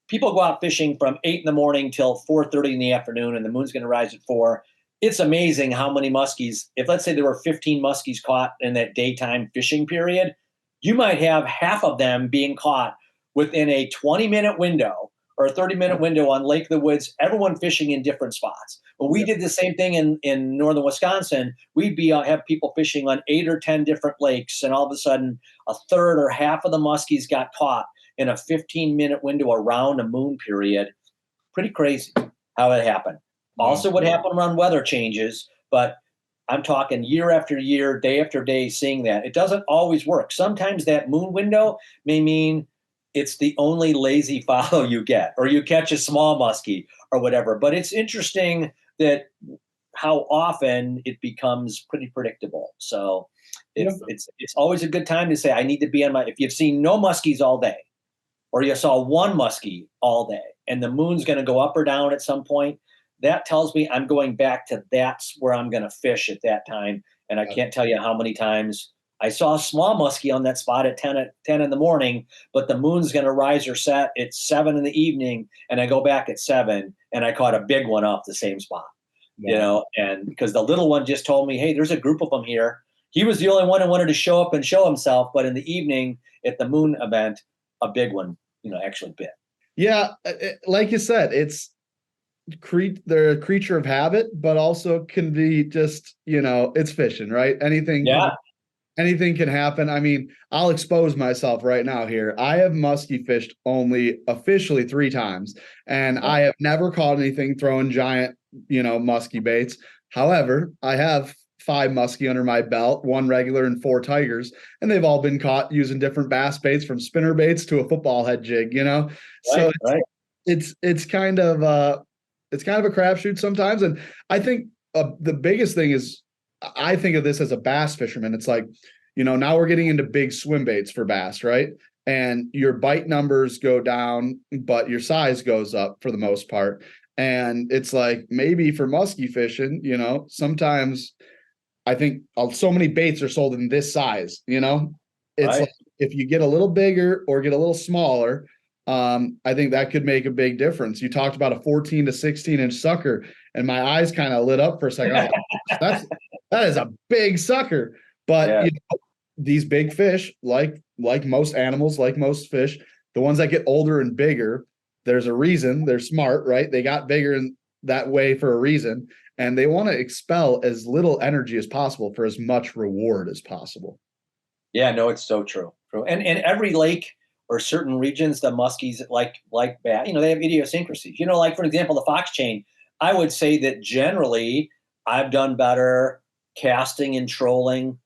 people go out fishing from 8 in the morning till 4:30 in the afternoon, and the moon's going to rise at 4. It's amazing how many muskies, if let's say there were 15 muskies caught in that daytime fishing period, you might have half of them being caught within a 20-minute window or a 30-minute window on Lake of the Woods, everyone fishing in different spots. When we did the same thing in northern Wisconsin, we'd have people fishing on 8 or 10 different lakes, and all of a sudden a third or half of the muskies got caught in a 15-minute window around a moon period. Pretty crazy how it happened. Also what happened around weather changes, but I'm talking year after year, day after day, seeing that. It doesn't always work. Sometimes that moon window may mean it's the only lazy follow you get, or you catch a small muskie or whatever. But it's interesting that how often it becomes pretty predictable. So it's always a good time to say, I need to be on if you've seen no muskies all day, or you saw one muskie all day, and the moon's going to go up or down at some point, that tells me I'm going back to that's where I'm going to fish at that time. And I can't tell you how many times I saw a small muskie on that spot at 10 in the morning, but the moon's going to rise or set at 7 in the evening, and I go back at 7, and I caught a big one off the same spot. And because the little one just told me, hey, there's a group of them here. He was the only one who wanted to show up and show himself, but in the evening at the moon event, a big one, actually bit. Yeah, like you said, they're a creature of habit, but also can be just, it's fishing, right? Anything can happen. I mean, I'll expose myself right now here. I have muskie fished only officially 3 times, and I have never caught anything throwing giant, muskie baits. However, I have 5 muskie under my belt, 1 regular and 4 tigers, and they've all been caught using different bass baits, from spinner baits to a football head jig, So it's kind of a crapshoot sometimes. And I think the biggest thing is, I think of this as a bass fisherman. It's like, now we're getting into big swim baits for bass, right? And your bite numbers go down, but your size goes up for the most part. And it's like, maybe for muskie fishing, sometimes I think so many baits are sold in this size, it's like, if you get a little bigger or get a little smaller, I think that could make a big difference. You talked about a 14 to 16-inch sucker, and my eyes kind of lit up for a second. That is a big sucker. But these big fish, like most animals, like most fish, the ones that get older and bigger, there's a reason. They're smart, right? They got bigger in that way for a reason, and they want to expel as little energy as possible for as much reward as possible. Yeah, no, it's so true. And every lake or certain regions, the muskies like bat, they have idiosyncrasies. Like, for example, the fox chain, I would say that generally I've done better casting and trolling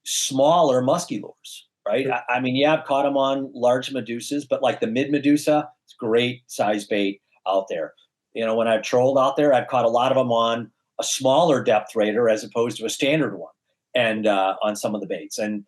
smaller musky lures, right? I mean, I've caught them on large medusas, but like the mid medusa, it's great size bait out there. When I've trolled out there, I've caught a lot of them on a smaller depth raider as opposed to a standard one. and on some of the baits, and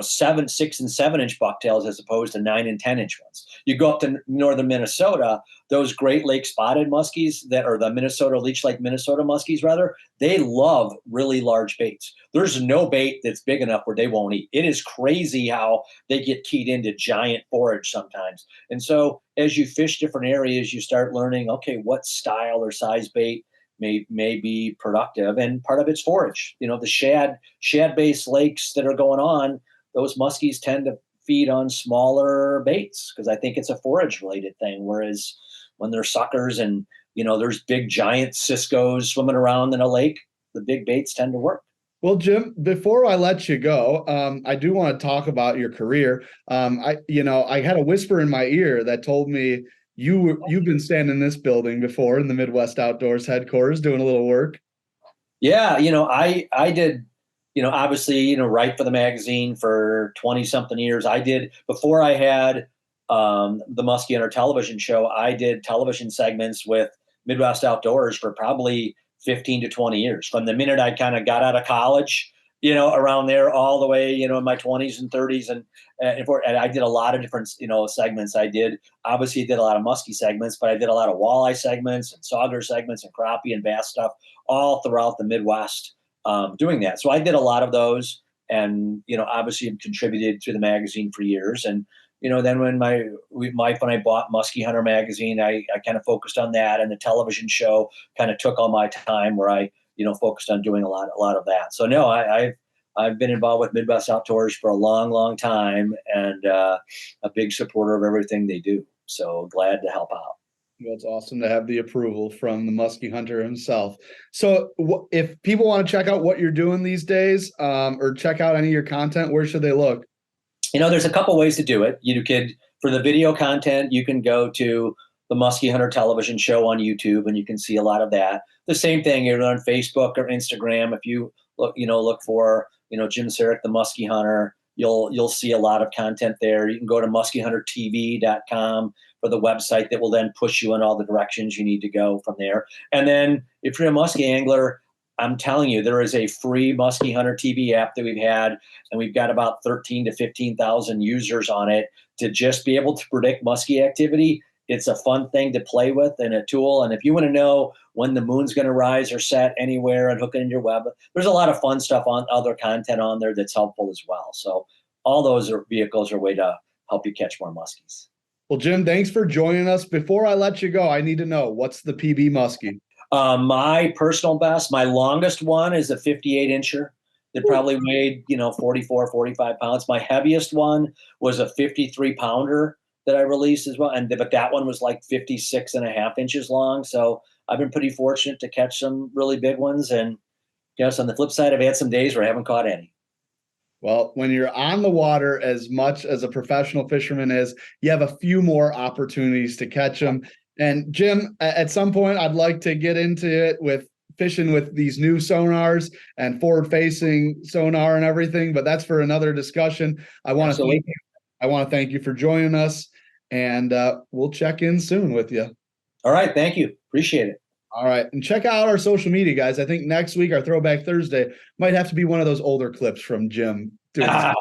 7, 6, and 7-inch bucktails as opposed to 9 and 10-inch ones. You go up to northern Minnesota, those Great Lake spotted muskies that are the Minnesota Leech Lake Minnesota muskies, rather, they love really large baits. There's no bait that's big enough where they won't eat. It is crazy how they get keyed into giant forage sometimes. And so as you fish different areas, you start learning, okay, what style or size bait may be productive, and part of it's forage. The shad-based lakes that are going on, those muskies tend to feed on smaller baits because I think it's a forage-related thing. Whereas when they're suckers and there's big giant Cisco's swimming around in a lake, the big baits tend to work. Well, Jim, before I let you go, I do want to talk about your career. I had a whisper in my ear that told me you've been standing in this building before in the Midwest Outdoors headquarters doing a little work. Yeah, I did, obviously, write for the magazine for 20 something years. I did, before I had the Musky Hunter television show, I did television segments with Midwest Outdoors for probably 15 to 20 years. From the minute I kind of got out of college, around there, all the way, in my 20s and 30s. And I did a lot of different, segments. I did a lot of musky segments, but I did a lot of walleye segments and sauger segments and crappie and bass stuff all throughout the Midwest, doing that. So I did a lot of those, and, obviously contributed to the magazine for years. And, then when when I bought Musky Hunter magazine, I kind of focused on that, and the television show kind of took all my time, where I, focused on doing a lot of that. So no, I've been involved with Midwest Outdoors for a long, long time, and a big supporter of everything they do. So glad to help out. Well, it's awesome to have the approval from the Musky Hunter himself. So if people want to check out what you're doing these days, or check out any of your content, where should they look? There's a couple ways to do it. You could, for the video content, you can go to the Musky Hunter television show on YouTube, and you can see a lot of that. The same thing, you're on Facebook or Instagram. If you look for, Jim Saric, the Musky Hunter, you'll see a lot of content there. You can go to muskyhuntertv.com for the website that will then push you in all the directions you need to go from there. And then if you're a musky angler, I'm telling you, there is a free Musky Hunter TV app that we've had, and we've got about 13 to 15,000 users on it to just be able to predict musky activity. It's a fun thing to play with and a tool. And if you want to know when the moon's going to rise or set anywhere and hook it in your web, there's a lot of fun stuff on other content on there that's helpful as well. So all those vehicles are a way to help you catch more muskies. Well, Jim, thanks for joining us. Before I let you go, I need to know, what's the PB muskie? My personal best, my longest one is a 58-incher that probably weighed, 44, 45 pounds. My heaviest one was a 53-pounder that I released as well. But that one was like 56 and a half inches long. So I've been pretty fortunate to catch some really big ones. And yes, on the flip side, I've had some days where I haven't caught any. Well, when you're on the water as much as a professional fisherman is, you have a few more opportunities to catch them. And Jim, at some point, I'd like to get into it with fishing with these new sonars and forward-facing sonar and everything, but that's for another discussion. I want to thank you for joining us, and we'll check in soon with you. All right, thank you. Appreciate it. All right, and check out our social media, guys. I think next week, our Throwback Thursday, might have to be one of those older clips from Jim. All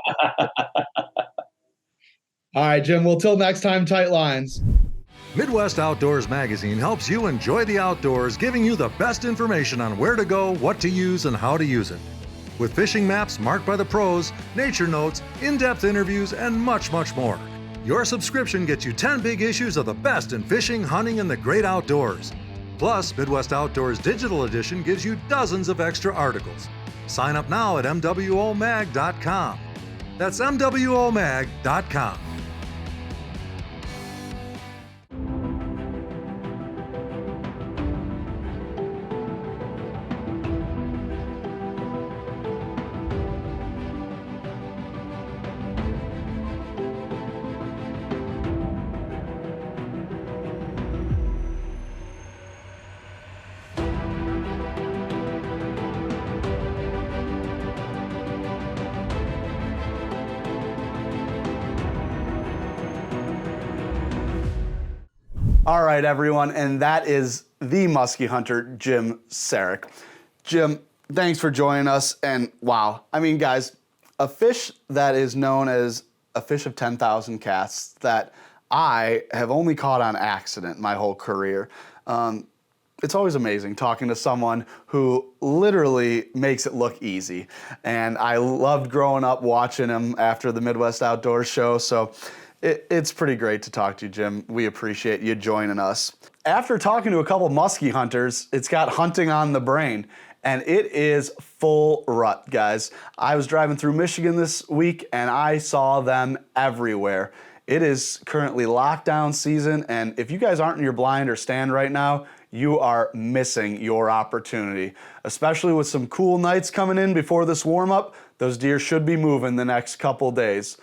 right, Jim, well, till next time, tight lines. Midwest Outdoors Magazine helps you enjoy the outdoors, giving you the best information on where to go, what to use, and how to use it. With fishing maps marked by the pros, nature notes, in-depth interviews, and much, much more. Your subscription gets you 10 big issues of the best in fishing, hunting, and the great outdoors. Plus, Midwest Outdoors Digital Edition gives you dozens of extra articles. Sign up now at mwomag.com. That's mwomag.com. All right, everyone, and that is the Musky Hunter, Jim Saric. Jim, thanks for joining us. And wow, I mean, guys, a fish that is known as a fish of 10,000 casts that I have only caught on accident my whole career. It's always amazing talking to someone who literally makes it look easy. And I loved growing up watching him after the Midwest Outdoors show. So it's pretty great to talk to you, Jim. We appreciate you joining us. After talking to a couple muskie hunters, it's got hunting on the brain. And it is full rut, guys. I was driving through Michigan this week and I saw them everywhere. It is currently lockdown season, and if you guys aren't in your blind or stand right now, you are missing your opportunity. Especially with some cool nights coming in before this warm-up, those deer should be moving the next couple days.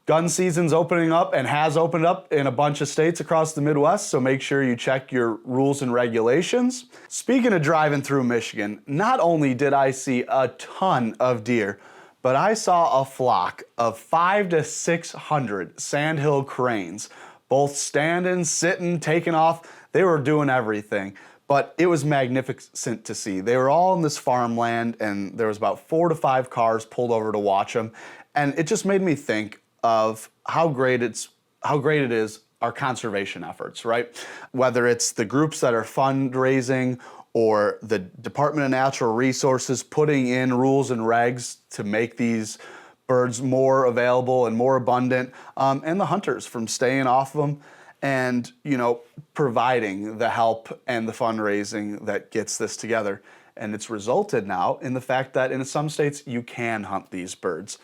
Gun season's opening up and has opened up in a bunch of states across the Midwest, so make sure you check your rules and regulations. Speaking of driving through Michigan, not only did I see a ton of deer, but I saw a flock of 500 to 600 sandhill cranes, both standing, sitting, taking off. They were doing everything, but it was magnificent to see. They were all in this farmland, and there was about 4 to 5 cars pulled over to watch them, and it just made me think of how great it is our conservation efforts, right? Whether it's the groups that are fundraising or the Department of Natural Resources putting in rules and regs to make these birds more available and more abundant, and the hunters from staying off of them and, you know, providing the help and the fundraising that gets this together. And it's resulted now in the fact that in some states you can hunt these birds.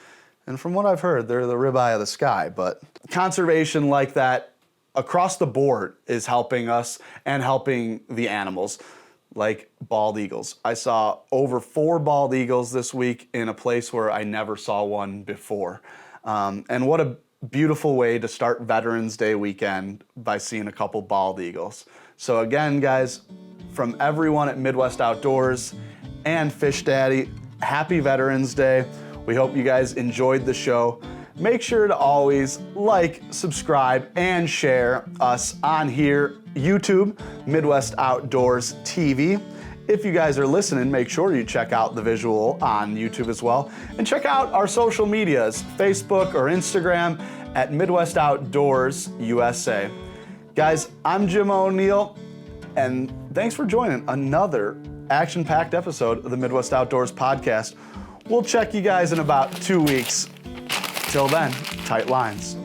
And from what I've heard, they're the ribeye of the sky. But conservation like that across the board is helping us and helping the animals. Like bald eagles. I saw over 4 bald eagles this week in a place where I never saw one before. And what a beautiful way to start Veterans Day weekend by seeing a couple bald eagles. So again, guys, from everyone at Midwest Outdoors and Fish Daddy, happy Veterans Day. We hope you guys enjoyed the show. Make sure to always like, subscribe, and share us on here, YouTube, Midwest Outdoors TV. If you guys are listening, make sure you check out the visual on YouTube as well. And check out our social medias, Facebook or Instagram at Midwest Outdoors USA. Guys, I'm Jim O'Neill, and thanks for joining another action-packed episode of the Midwest Outdoors podcast. We'll check you guys in about 2 weeks. Till then, tight lines.